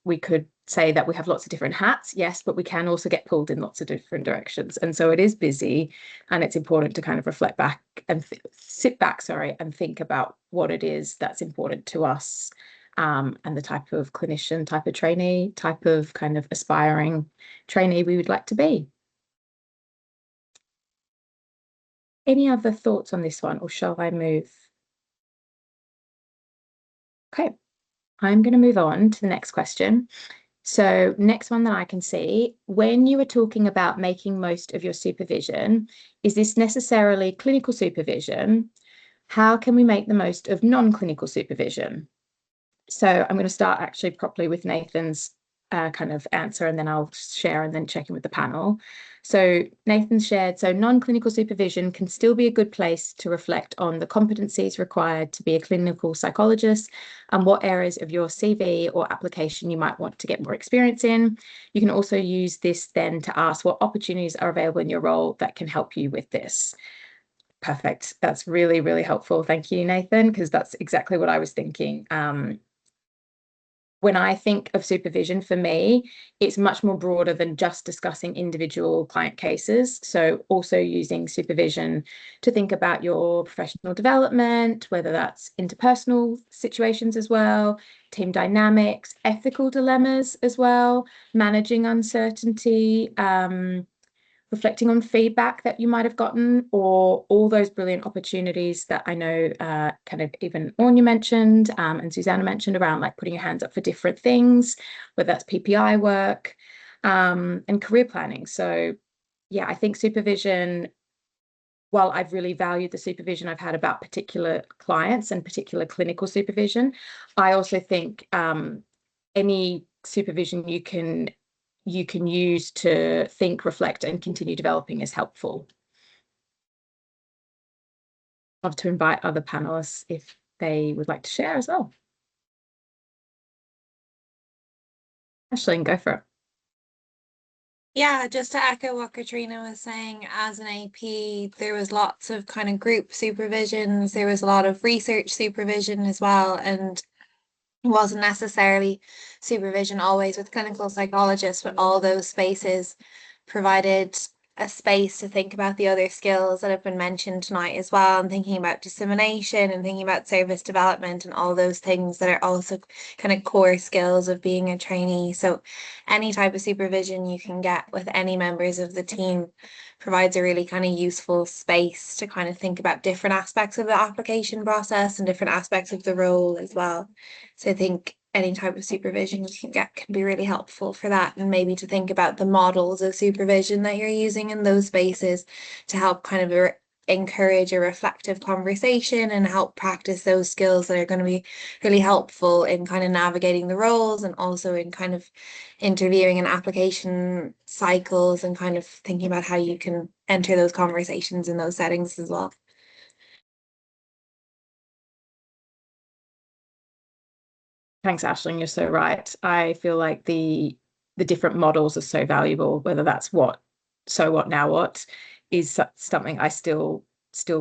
We could say that we have lots of different hats, yes, but we can also get pulled in lots of different directions. And so it is busy, and it's important to kind of reflect back and sit back, and think about what it is that's important to us, and the type of clinician, type of trainee, type of kind of aspiring trainee we would like to be. Any other thoughts on this one, or shall I move? Okay, I'm going to move on to the next question. So next one that I can see, when you were talking about making most of your supervision, is this necessarily clinical supervision? How can we make the most of non-clinical supervision? So I'm going to start actually properly with Nathan's kind of answer, and then I'll share and then check in with the panel. So Nathan shared, so non-clinical supervision can still be a good place to reflect on the competencies required to be a clinical psychologist and what areas of your CV or application you might want to get more experience in. You can also use this then to ask what opportunities are available in your role that can help you with this. Perfect. That's really, really helpful. Thank you, Nathan, because that's exactly what I was thinking. When I think of supervision, for me, it's much more broader than just discussing individual client cases. So also using supervision to think about your professional development, whether that's interpersonal situations as well, team dynamics, ethical dilemmas as well, managing uncertainty, reflecting on feedback that you might have gotten, or all those brilliant opportunities that I know kind of even Anya mentioned and Susanna mentioned around like putting your hands up for different things, whether that's PPI work and career planning. So yeah, I think supervision, while I've really valued the supervision I've had about particular clients and particular clinical supervision, I also think any supervision you can use to think, reflect, and continue developing is helpful. I'd love to invite other panelists if they would like to share as well. Aisling, go for it. Yeah, just to echo what Katrina was saying, as an AP, there was lots of kind of group supervisions, there was a lot of research supervision as well, and it wasn't necessarily supervision always with clinical psychologists, but all those spaces provided a space to think about the other skills that have been mentioned tonight as well, and thinking about dissemination and thinking about service development and all those things that are also kind of core skills of being a trainee. So any type of supervision you can get with any members of the team provides a really kind of useful space to kind of think about different aspects of the application process and different aspects of the role as well. So I think any type of supervision you can get can be really helpful for that, and maybe to think about the models of supervision that you're using in those spaces to help kind of encourage a reflective conversation and help practice those skills that are going to be really helpful in kind of navigating the roles and also in kind of interviewing and application cycles and kind of thinking about how you can enter those conversations in those settings as well. Thanks, Aisling. You're so right. I feel like the different models are so valuable, whether that's what, so what, now what, is something I still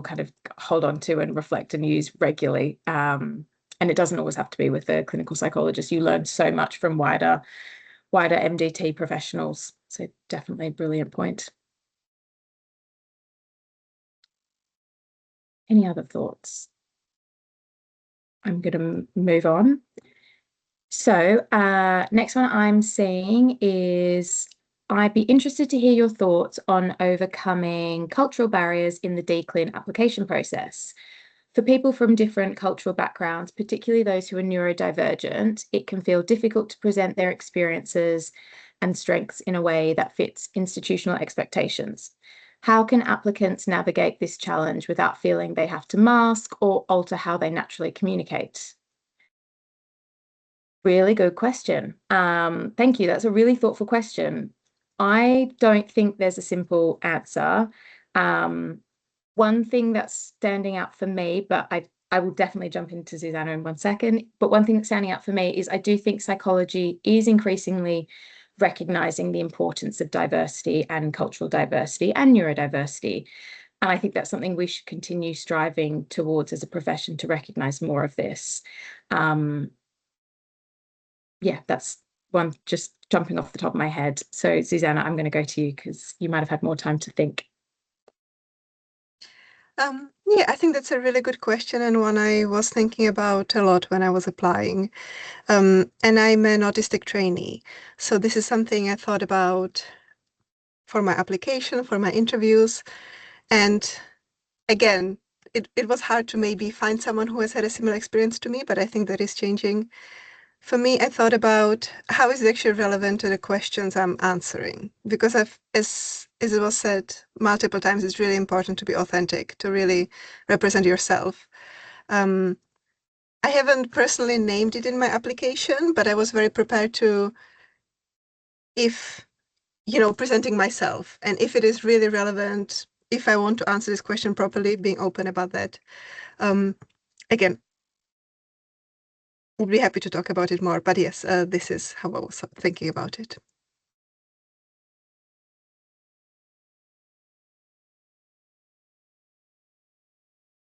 kind of hold on to and reflect and use regularly. And it doesn't always have to be with a clinical psychologist. You learn so much from wider MDT professionals. So definitely a brilliant point. Any other thoughts? I'm going to move on. So next one I'm seeing is, I'd be interested to hear your thoughts on overcoming cultural barriers in the DClin application process. For people from different cultural backgrounds, particularly those who are neurodivergent, it can feel difficult to present their experiences and strengths in a way that fits institutional expectations. How can applicants navigate this challenge without feeling they have to mask or alter how they naturally communicate? Really good question. Thank you. That's a really thoughtful question. I don't think there's a simple answer. One thing that's standing out for me, but I will definitely jump into Susanna in 1 second, but one thing that's standing out for me is I do think psychology is increasingly recognizing the importance of diversity and cultural diversity and neurodiversity. And I think that's something we should continue striving towards as a profession, to recognize more of this. Yeah, that's one just jumping off the top of my head. So Susanna, I'm going to go to you because you might have had more time to think. Yeah, I think that's a really good question, and one I was thinking about a lot when I was applying. And I'm an autistic trainee, so this is something I thought about for my application, for my interviews. And again, it was hard to maybe find someone who has had a similar experience to me, but I think that is changing. For me, I thought about how is it actually relevant to the questions I'm answering, because as it was said multiple times, it's really important to be authentic, to really represent yourself. I haven't personally named it in my application, but I was very prepared to, if, presenting myself, and if it is really relevant, if I want to answer this question properly, being open about that. Again, I'd be happy to talk about it more, but yes, this is how I was thinking about it.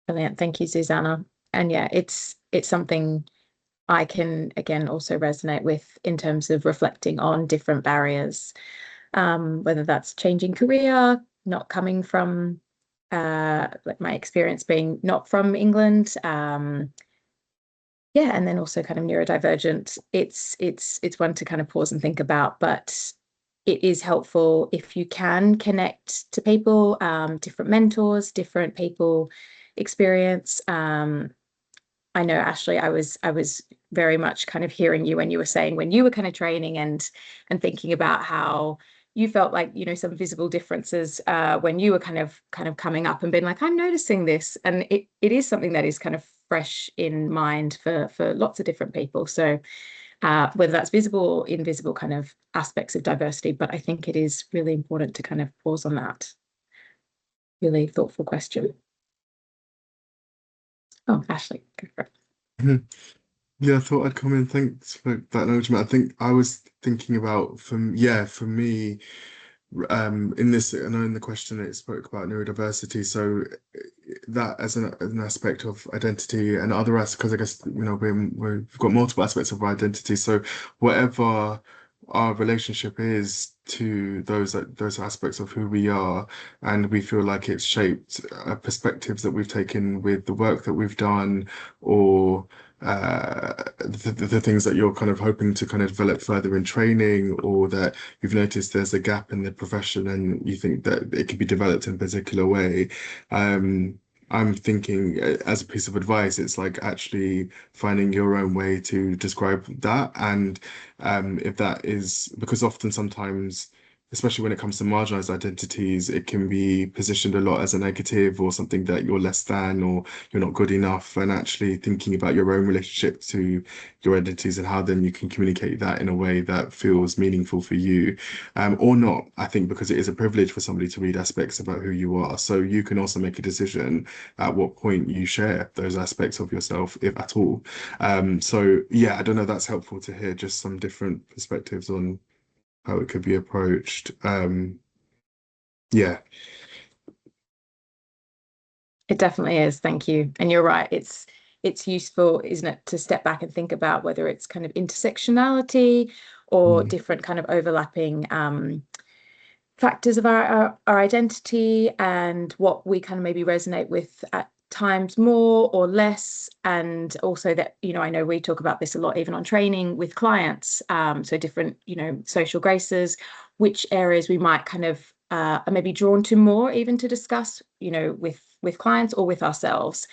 Brilliant. Thank you, Susanna. And yeah, it's something I can, again, also resonate with in terms of reflecting on different barriers, whether that's changing career, not coming from, like my experience being not from England, yeah, and then also kind of neurodivergent. It's one to kind of pause and think about, but it is helpful if you can connect to people, different mentors, different people experience. I know, Ashley, I was very much kind of hearing you when you were saying, when you were kind of training and thinking about how you felt like, some visible differences when you were kind of coming up and being like, I'm noticing this. And it is something that is kind of fresh in mind for lots of different people. So whether that's visible or invisible kind of aspects of diversity, but I think it is really important to kind of pause on that. Really thoughtful question. Oh, Ashley, go for it. Yeah, I thought I'd come in. Thanks for that acknowledgement. I think I was thinking about, for me, in this, I know in the question it spoke about neurodiversity, so that as an aspect of identity, and other aspects, because I guess we've got multiple aspects of our identity. So whatever our relationship is to those aspects of who we are, and we feel like it's shaped perspectives that we've taken with the work that we've done, or the things that you're kind of hoping to kind of develop further in training, or that you've noticed there's a gap in the profession and you think that it could be developed in a particular way. I'm thinking, as a piece of advice, it's like actually finding your own way to describe that. And if that is, because often sometimes, especially when it comes to marginalized identities, it can be positioned a lot as a negative, or something that you're less than, or you're not good enough. And actually thinking about your own relationship to your identities and how then you can communicate that in a way that feels meaningful for you, or not. I think because it is a privilege for somebody to read aspects about who you are. So you can also make a decision at what point you share those aspects of yourself, if at all. So yeah, I don't know if that's helpful to hear just some different perspectives on how it could be approached. Yeah. It definitely is. Thank you. And you're right. It's useful, isn't it, to step back and think about whether it's kind of intersectionality or different kind of overlapping factors of our identity, and what we kind of maybe resonate with at times more or less, and also that, you know, I know we talk about this a lot even on training with clients, so different, you know, social graces, which areas we might kind of are maybe drawn to more even to discuss, you know, with clients or with ourselves.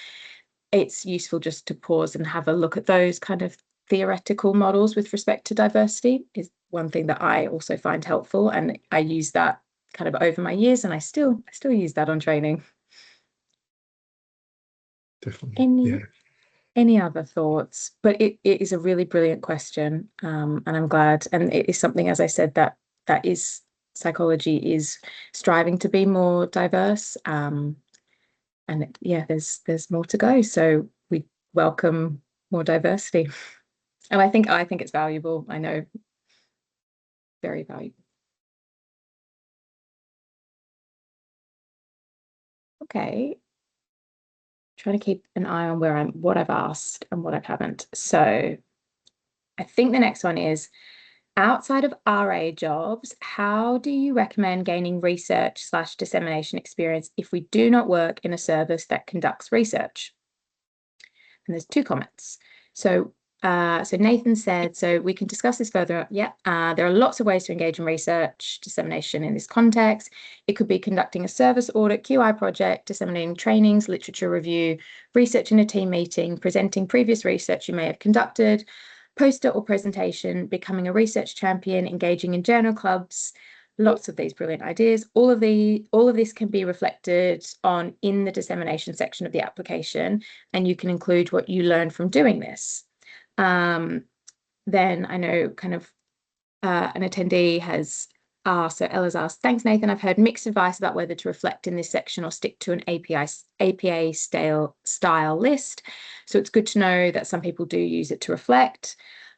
It's useful just to pause and have a look at those kind of theoretical models with respect to diversity is one thing that I also find helpful, and I use that kind of over my years, and I still use that on training. Definitely. Any other thoughts? But it is a really brilliant question, and I'm glad, and it is something, as I said, that is psychology is striving to be more diverse, and there's more to go, so we welcome more diversity. And I think it's valuable. I know, very valuable. Okay, trying to keep an eye on what I've asked and what I haven't. So I think the next one is, outside of RA jobs, how do you recommend gaining research/dissemination experience if we do not work in a service that conducts research? And there's 2 comments. So Nathan said, so we can discuss this further. Yeah, there are lots of ways to engage in research dissemination in this context. It could be conducting a service audit, QI project, disseminating trainings, literature review, research in a team meeting, presenting previous research you may have conducted, poster or presentation, becoming a research champion, engaging in journal clubs. Lots of these brilliant ideas. All of this can be reflected on in the dissemination section of the application, and you can include what you learned from doing this. Then I know kind of an attendee has asked, so Ella's asked, thanks Nathan, I've heard mixed advice about whether to reflect in this section or stick to an APA style list. So it's good to know that some people do use it to reflect.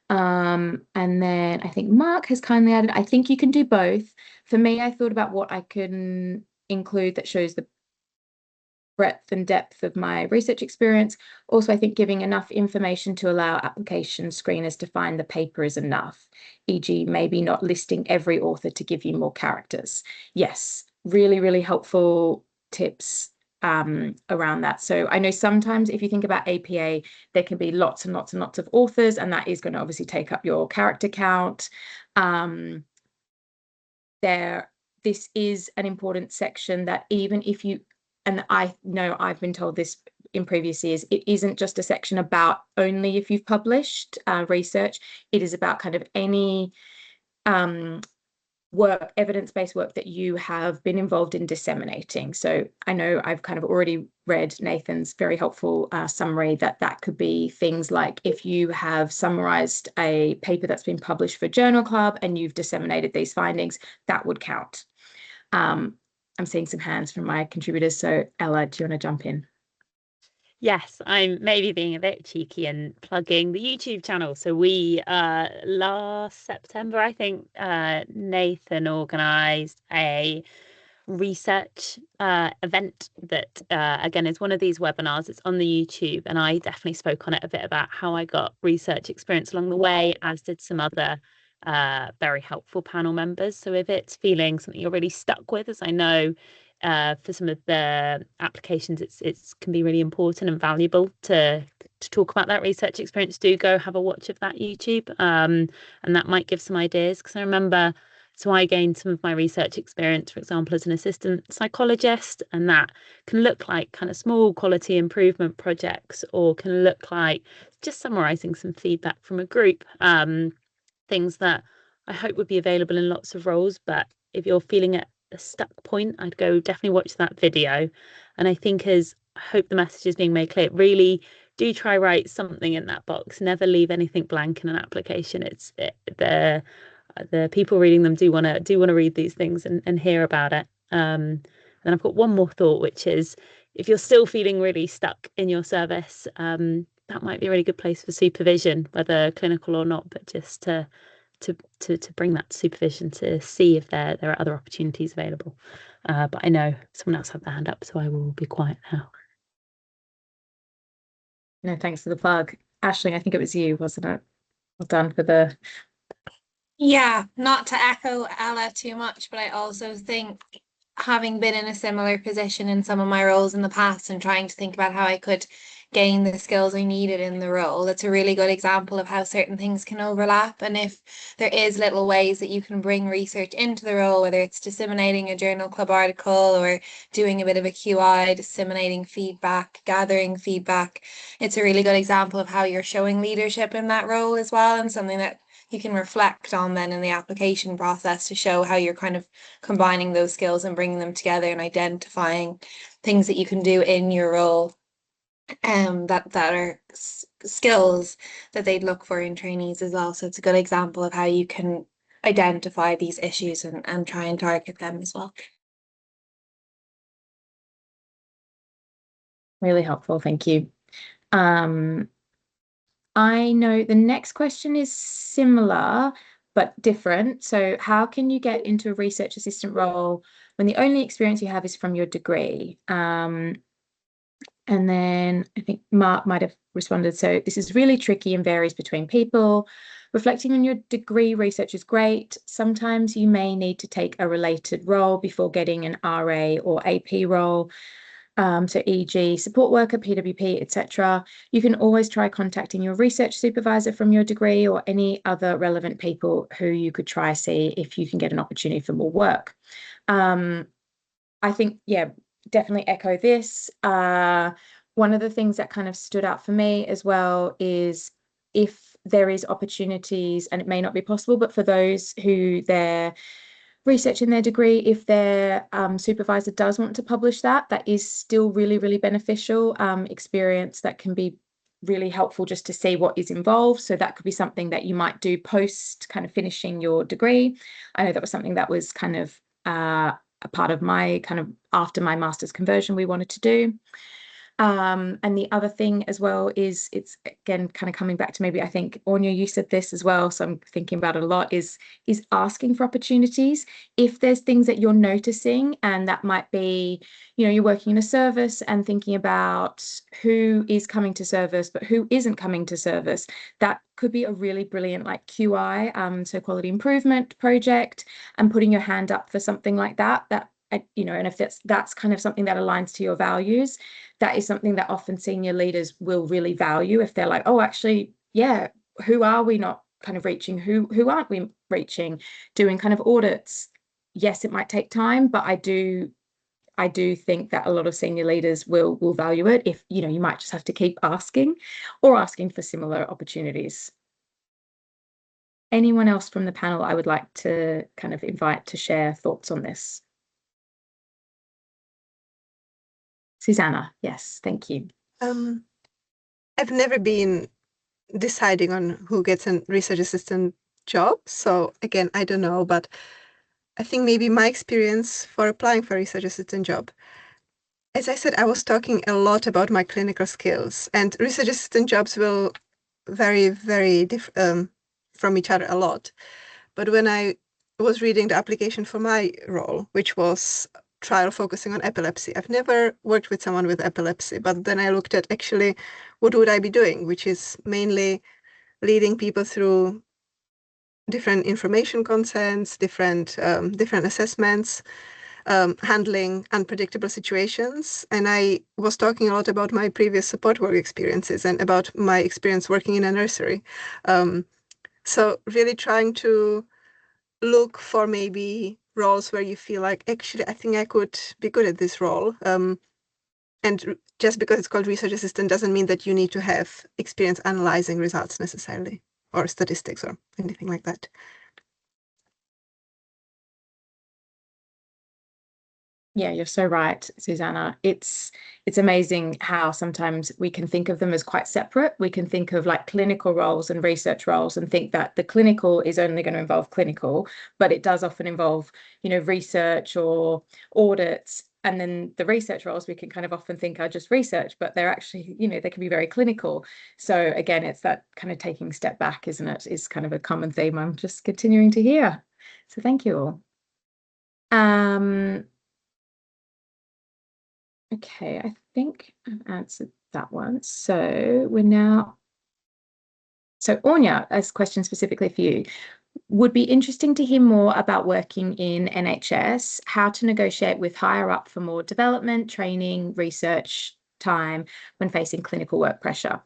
And then I think Mark has kindly added, I think you can do both. For me, I thought about what I can include that shows the breadth and depth of my research experience. Also, I think giving enough information to allow application screeners to find the paper is enough, e.g. maybe not listing every author to give you more characters. Yes, really, really helpful tips around that. So I know sometimes if you think about APA, there can be lots and lots and lots of authors, and that is going to obviously take up your character count. This is an important section that even if you, and I know I've been told this in previous years, it isn't just a section about only if you've published research. It is about kind of any work, evidence-based work that you have been involved in disseminating. So I know I've kind of already read Nathan's very helpful summary that could be things like if you have summarized a paper that's been published for Journal Club and you've disseminated these findings, that would count. I'm seeing some hands from my contributors. So Ella, do you want to jump in? Yes, I'm maybe being a bit cheeky and plugging the YouTube channel. So we, last September, I think, Nathan organised a research event that, again, is one of these webinars. It's on the YouTube, and I definitely spoke on it a bit about how I got research experience along the way, as did some other very helpful panel members. So if it's feeling something you're really stuck with, as I know for some of the applications it's can be really important and valuable to talk about that research experience, do go have a watch of that YouTube, and that might give some ideas. Because I remember, so I gained some of my research experience, for example, as an assistant psychologist, and that can look like kind of small quality improvement projects, or can look like just summarising some feedback from a group, things that I hope would be available in lots of roles. But if you're feeling at a stuck point, I'd go definitely watch that video. And I think, as I hope the message is being made clear, really do try write something in that box. Never leave anything blank in an application. The people reading them do want to read these things and hear about it. And I've got one more thought, which is, if you're still feeling really stuck in your service, that might be a really good place for supervision, whether clinical or not, but just to bring that to supervision to see if there are other opportunities available. But I know someone else had their hand up, so I will be quiet now. No, thanks for the plug. Aisling, I think it was you, wasn't it? Well done for the... Yeah, not to echo Ella too much, but I also think having been in a similar position in some of my roles in the past and trying to think about how I could gain the skills I needed in the role, it's a really good example of how certain things can overlap. And if there is little ways that you can bring research into the role, whether it's disseminating a journal club article or doing a bit of a QI, disseminating feedback, gathering feedback, it's a really good example of how you're showing leadership in that role as well, and something that you can reflect on then in the application process to show how you're kind of combining those skills and bringing them together and identifying things that you can do in your role that are skills that they'd look for in trainees as well. So it's a good example of how you can identify these issues and try and target them as well. Really helpful, thank you. I know the next question is similar but different. So how can you get into a research assistant role when the only experience you have is from your degree? And then I think Mark might have responded, so this is really tricky and varies between people. Reflecting on your degree research is great. Sometimes you may need to take a related role before getting an RA or AP role. So e.g. support worker, PWP, etc. You can always try contacting your research supervisor from your degree or any other relevant people who you could try see if you can get an opportunity for more work. I think, yeah, definitely echo this. One of the things that kind of stood out for me as well is if there is opportunities, and it may not be possible, but for those who they're researching their degree, if their supervisor does want to publish that, that is still really, really beneficial experience that can be really helpful just to see what is involved. So that could be something that you might do post kind of finishing your degree. I know that was something that was kind of a part of my kind of after my master's conversion we wanted to do. And the other thing as well is, it's again kind of coming back to, maybe I think Anya, you said this as well, so I'm thinking about it a lot, is asking for opportunities. If there's things that you're noticing, and that might be, you know, you're working in a service and thinking about who is coming to service but who isn't coming to service, that could be a really brilliant like QI, so quality improvement project, and putting your hand up for something like that, you know, and if that's kind of something that aligns to your values, that is something that often senior leaders will really value. If they're like, oh, actually, yeah, who are we not kind of reaching? Who aren't we reaching? Doing kind of audits. Yes, it might take time, but I do think that a lot of senior leaders will value it. If, you know, you might just have to keep asking or asking for similar opportunities. Anyone else from the panel I would like to kind of invite to share thoughts on this? Susanna, yes, thank you. I've never been deciding on who gets a research assistant job. So again, I don't know, but I think maybe my experience for applying for a research assistant job, as I said, I was talking a lot about my clinical skills, and research assistant jobs will vary very from each other a lot. But when I was reading the application for my role, which was trial focusing on epilepsy, I've never worked with someone with epilepsy, but then I looked at actually what would I be doing, which is mainly leading people through different information consents, different assessments, handling unpredictable situations. And I was talking a lot about my previous support work experiences and about my experience working in a nursery. So really trying to look for maybe roles where you feel like, actually, I think I could be good at this role. And just because it's called research assistant doesn't mean that you need to have experience analyzing results necessarily, or statistics or anything like that. Yeah, you're so right, Susanna. It's amazing how sometimes we can think of them as quite separate. We can think of like clinical roles and research roles and think that the clinical is only going to involve clinical, but it does often involve, you know, research or audits. And then the research roles we can kind of often think are just research, but they're actually, you know, they can be very clinical. So again, it's that kind of taking a step back, isn't it? Is kind of a common theme I'm just continuing to hear. So thank you all. Okay, I think I've answered that one. So we're now, so Anya, as a question specifically for you, Would be interesting to hear more about working in NHS, how to negotiate with higher up for more development, training, research time when facing clinical work pressure.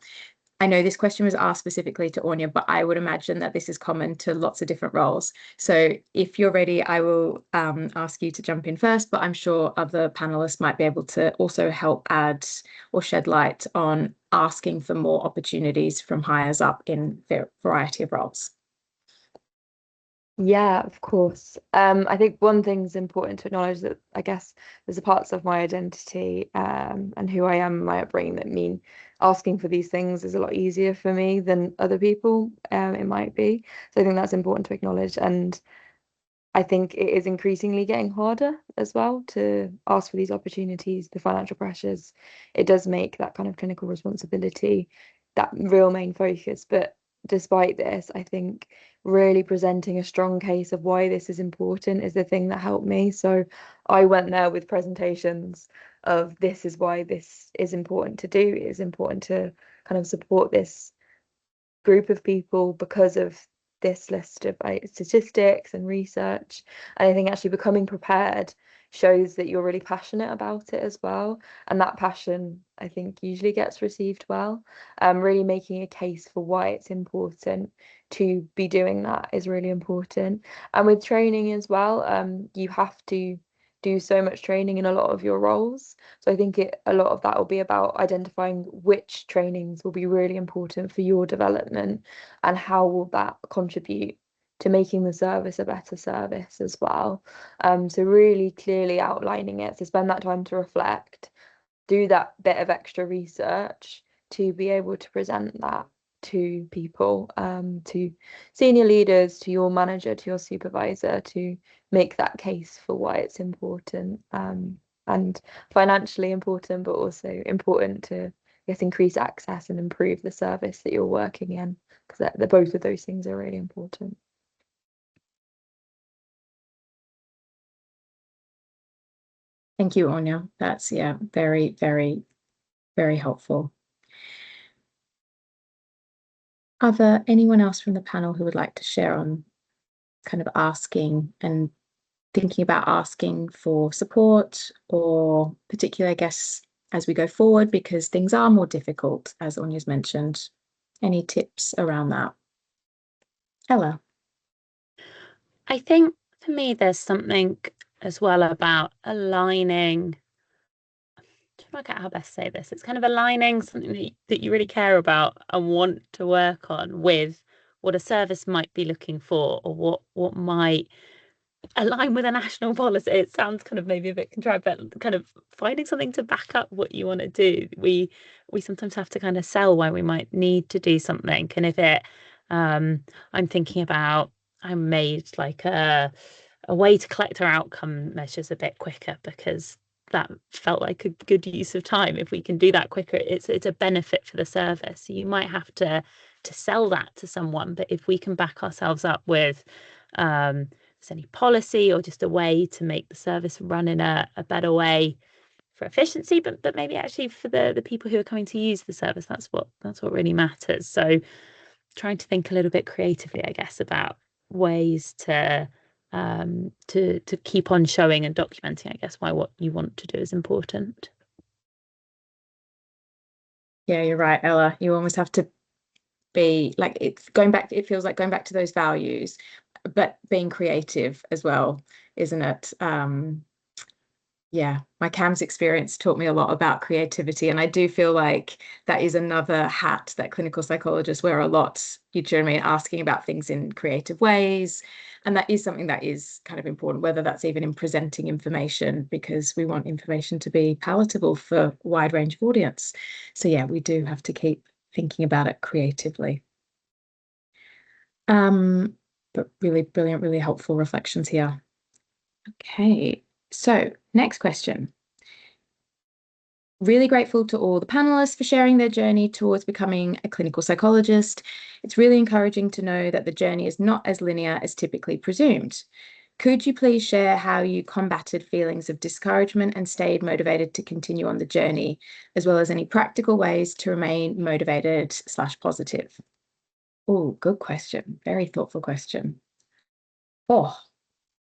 I know this question was asked specifically to Anya, but I would imagine that this is common to lots of different roles. So if you're ready, I will ask you to jump in first, but I'm sure other panelists might be able to also help add or shed light on asking for more opportunities from hires up in a variety of roles. Yeah, of course. I think one thing's important to acknowledge that I guess there's a parts of my identity and who I am, my upbringing, that mean asking for these things is a lot easier for me than other people. It might be. So I think that's important to acknowledge. And I think it is increasingly getting harder as well to ask for these opportunities, the financial pressures. It does make that kind of clinical responsibility that real main focus. But despite this, I think really presenting a strong case of why this is important is the thing that helped me. So I went there with presentations of this is why this is important to do. It is important to kind of support this group of people because of this list of statistics and research. And I think actually becoming prepared shows that you're really passionate about it as well. And that passion, I think, usually gets received well. Really making a case for why it's important to be doing that is really important. And with training as well, you have to do so much training in a lot of your roles. So I think a lot of that will be about identifying which trainings will be really important for your development and how will that contribute to making the service a better service as well. So really clearly outlining it. So spend that time to reflect, do that bit of extra research to be able to present that to people, to senior leaders, to your manager, to your supervisor, to make that case for why it's important, and financially important, but also important to, I guess, increase access and improve the service that you're working in, because both of those things are really important. Thank you, Anya. That's, yeah, very, very, very helpful. Are there anyone else from the panel who would like to share on kind of asking and thinking about asking for support, or particularly, I guess, as we go forward, because things are more difficult, as Anya's mentioned? Any tips around that? Ella? I think for me, there's something as well about aligning. To work out how best to say this, it's kind of aligning something that you really care about and want to work on with what a service might be looking for, or what might align with a national policy. It sounds kind of maybe a bit contrived, but kind of finding something to back up what you want to do. We sometimes have to kind of sell why we might need to do something. And if it, I'm thinking about, I made like a way to collect our outcome measures a bit quicker, because that felt like a good use of time. If we can do that quicker, it's a benefit for the service. So you might have to sell that to someone, but if we can back ourselves up with any policy or just a way to make the service run in a better way for efficiency, but maybe actually for the people who are coming to use the service, that's what really matters. So trying to think a little bit creatively, I guess, about ways to keep on showing and documenting, I guess, why what you want to do is important. Yeah, you're right, Ella. You almost have to be like, it's going back, it feels like going back to those values, but being creative as well, isn't it? Yeah, my CAMS experience taught me a lot about creativity, and I do feel like that is another hat that clinical psychologists wear a lot. You know what I mean? Asking about things in creative ways, and that is something that is kind of important, whether that's even in presenting information, because we want information to be palatable for a wide range of audience. So yeah, we do have to keep thinking about it creatively. But really brilliant, really helpful reflections here. Okay. So next question. Really grateful to all the panelists for sharing their journey towards becoming a clinical psychologist. It's really encouraging to know that the journey is not as linear as typically presumed. Could you please share how you combated feelings of discouragement and stayed motivated to continue on the journey, as well as any practical ways to remain motivated / positive? Oh, good question. Very thoughtful question. Oh,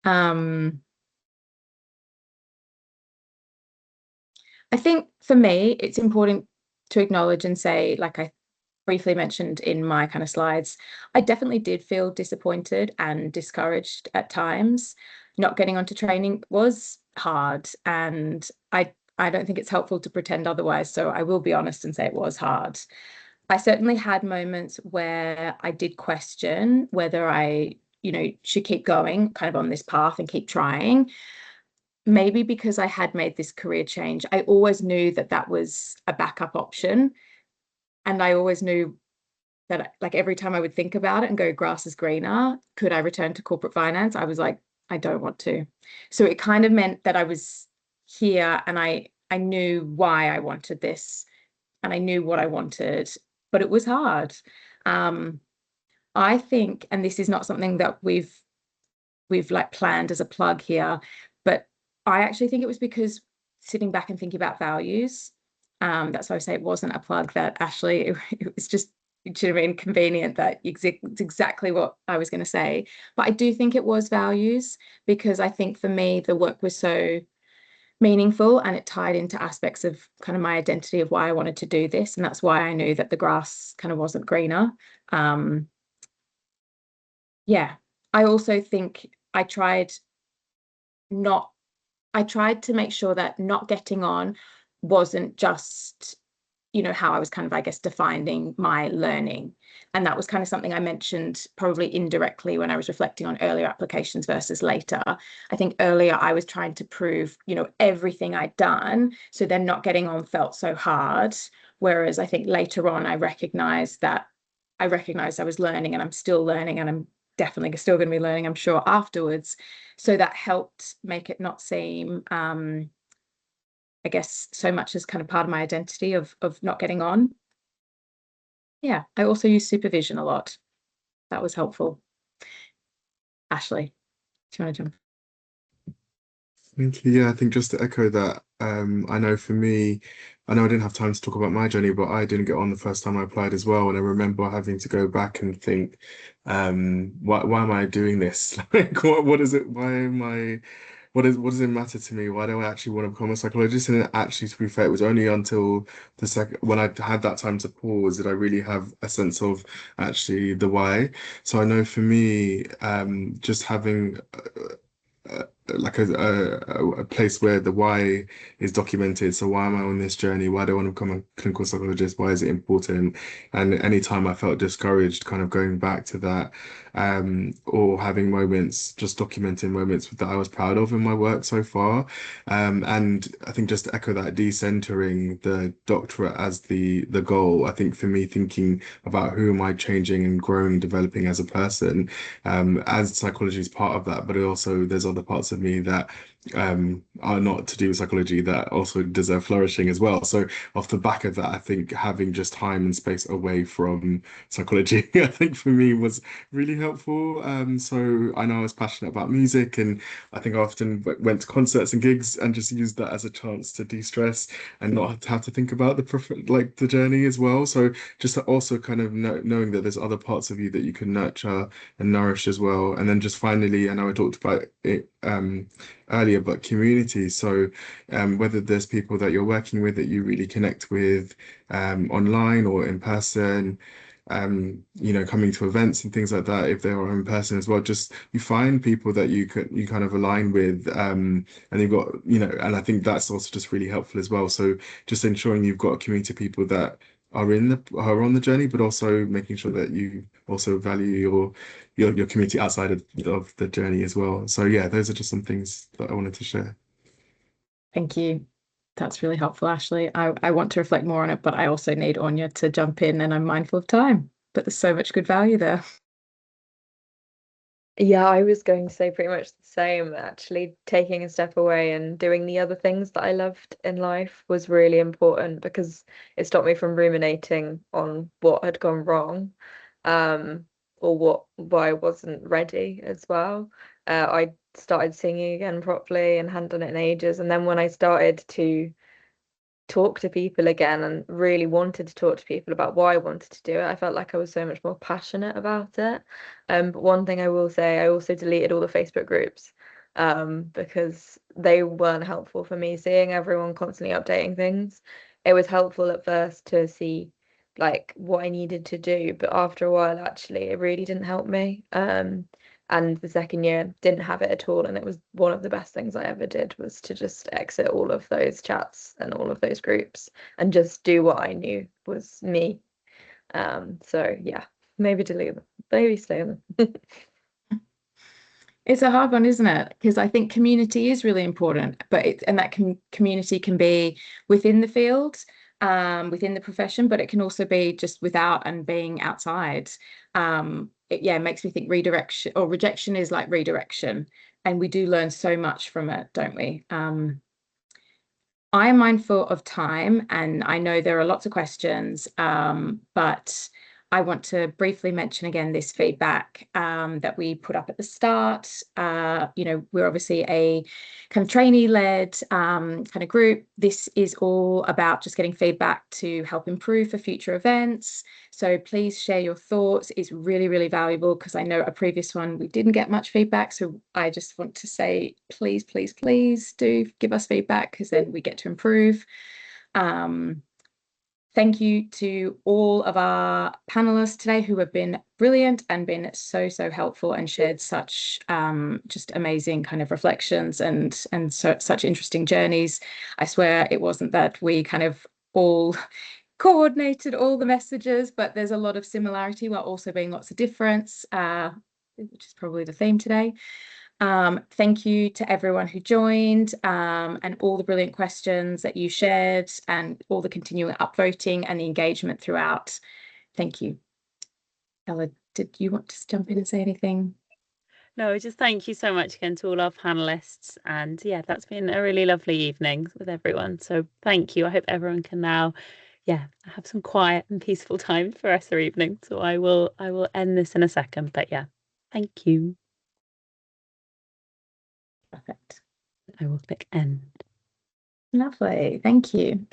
I think for me, it's important to acknowledge and say, like I briefly mentioned in my kind of slides, I definitely did feel disappointed and discouraged at times. Not getting onto training was hard, and I don't think it's helpful to pretend otherwise. So I will be honest and say it was hard. I certainly had moments where I did question whether I, should keep going kind of on this path and keep trying. Maybe because I had made this career change, I always knew that that was a backup option. And I always knew that, like, every time I would think about it and go, grass is greener, could I return to corporate finance? I was like, I don't want to. So it kind of meant that I was here and I knew why I wanted this and I knew what I wanted, but it was hard. I think, and this is not something that we've like planned as a plug here, but I actually think it was because sitting back and thinking about values, that's why I say it wasn't a plug, that Ashley, it was just, do you know what I mean, convenient that it's exactly what I was going to say. But I do think it was values, because I think for me, the work was so meaningful and it tied into aspects of kind of my identity of why I wanted to do this. And that's why I knew that the grass kind of wasn't greener. Yeah, I also think I tried to make sure that not getting on wasn't just, how I was kind of, I guess, defining my learning. And that was kind of something I mentioned probably indirectly when I was reflecting on earlier applications versus later. I think earlier I was trying to prove, everything I'd done. So then not getting on felt so hard. Whereas I think later on, I recognized I was learning, and I'm still learning, and I'm definitely still going to be learning, I'm sure, afterwards. So that helped make it not seem, I guess, so much as kind of part of my identity of not getting on. Yeah, I also use supervision a lot. That was helpful. Ashley, do you want to jump? Thank you. Yeah, I think just to echo that, I know for me, I know I didn't have time to talk about my journey, but I didn't get on the first time I applied as well. And I remember having to go back and think, why am I doing this? Like, what is it? Why am I, what does it matter to me? Why do I actually want to become a psychologist? And actually, to be fair, it was only until the second, when I had that time to pause, did I really have a sense of actually the why. So I know for me, just having like a place where the why is documented. So why am I on this journey? Why do I want to become a clinical psychologist? Why is it important? And anytime I felt discouraged, kind of going back to that, or having moments, just documenting moments that I was proud of in my work so far. And I think just to echo that, decentering the doctorate as the goal. I think for me, thinking about who am I changing and growing and developing as a person, as psychology is part of that, but also there's other parts of me that are not to do with psychology that also deserve flourishing as well. So off the back of that, I think having just time and space away from psychology, I think for me was really helpful. So I know I was passionate about music, and I think I often went to concerts and gigs and just used that as a chance to de-stress and not have to think about the journey as well. So just also kind of knowing that there's other parts of you that you can nurture and nourish as well. And then just finally, I know I talked about it earlier, but community. So whether there's people that you're working with that you really connect with online or in person, coming to events and things like that, if they are in person as well, just you find people that you kind of align with, and you've got, and I think that's also just really helpful as well. So just ensuring you've got a community of people that are on the journey, but also making sure that you also value your community outside of the journey as well. So yeah, those are just some things that I wanted to share. Thank you. That's really helpful, Ashley. I want to reflect more on it, but I also need Anya to jump in, and I'm mindful of time. But there's so much good value there. Yeah, I was going to say pretty much the same. Actually, taking a step away and doing the other things that I loved in life was really important, because it stopped me from ruminating on what had gone wrong, or why I wasn't ready as well. I started singing again properly and hadn't done it in ages. And then when I started to talk to people again and really wanted to talk to people about why I wanted to do it. I felt like I was so much more passionate about it. But one thing I will say, I also deleted all the Facebook groups because they weren't helpful for me. Seeing everyone constantly updating things, it was helpful at first to see like what I needed to do, but after a while, actually, it really didn't help me. And the second year didn't have it at all, and it was one of the best things I ever did, was to just exit all of those chats and all of those groups and just do what I knew was me. So yeah, maybe delete them, maybe stay them. It's a hard one, isn't it? Because I think community is really important, but community can be within the field, within the profession, but it can also be just without and being outside. It makes me think redirection or rejection is like redirection, and we do learn so much from it, don't we? I am mindful of time, and I know there are lots of questions, but I want to briefly mention again this feedback that we put up at the start. We're obviously a kind of trainee-led kind of group. This is all about just getting feedback to help improve for future events. So please share your thoughts. It's really, really valuable, because I know a previous one we didn't get much feedback. So I just want to say, please, please, please do give us feedback, because then we get to improve. Thank you to all of our panelists today who have been brilliant and been so, so helpful and shared such just amazing kind of reflections and such interesting journeys. I swear it wasn't that we kind of all coordinated all the messages, but there's a lot of similarity while also being lots of difference, which is probably the theme today. Thank you to everyone who joined, and all the brilliant questions that you shared, and all the continuing upvoting and the engagement throughout. Thank you. Ella, did you want to jump in and say anything? No, just thank you so much again to all our panelists. And yeah, that's been a really lovely evening with everyone. So thank you. I hope everyone can now, have some quiet and peaceful time for the rest of the evening. So I will end this in a second. But yeah, thank you. Perfect. I will click end. Lovely. Thank you.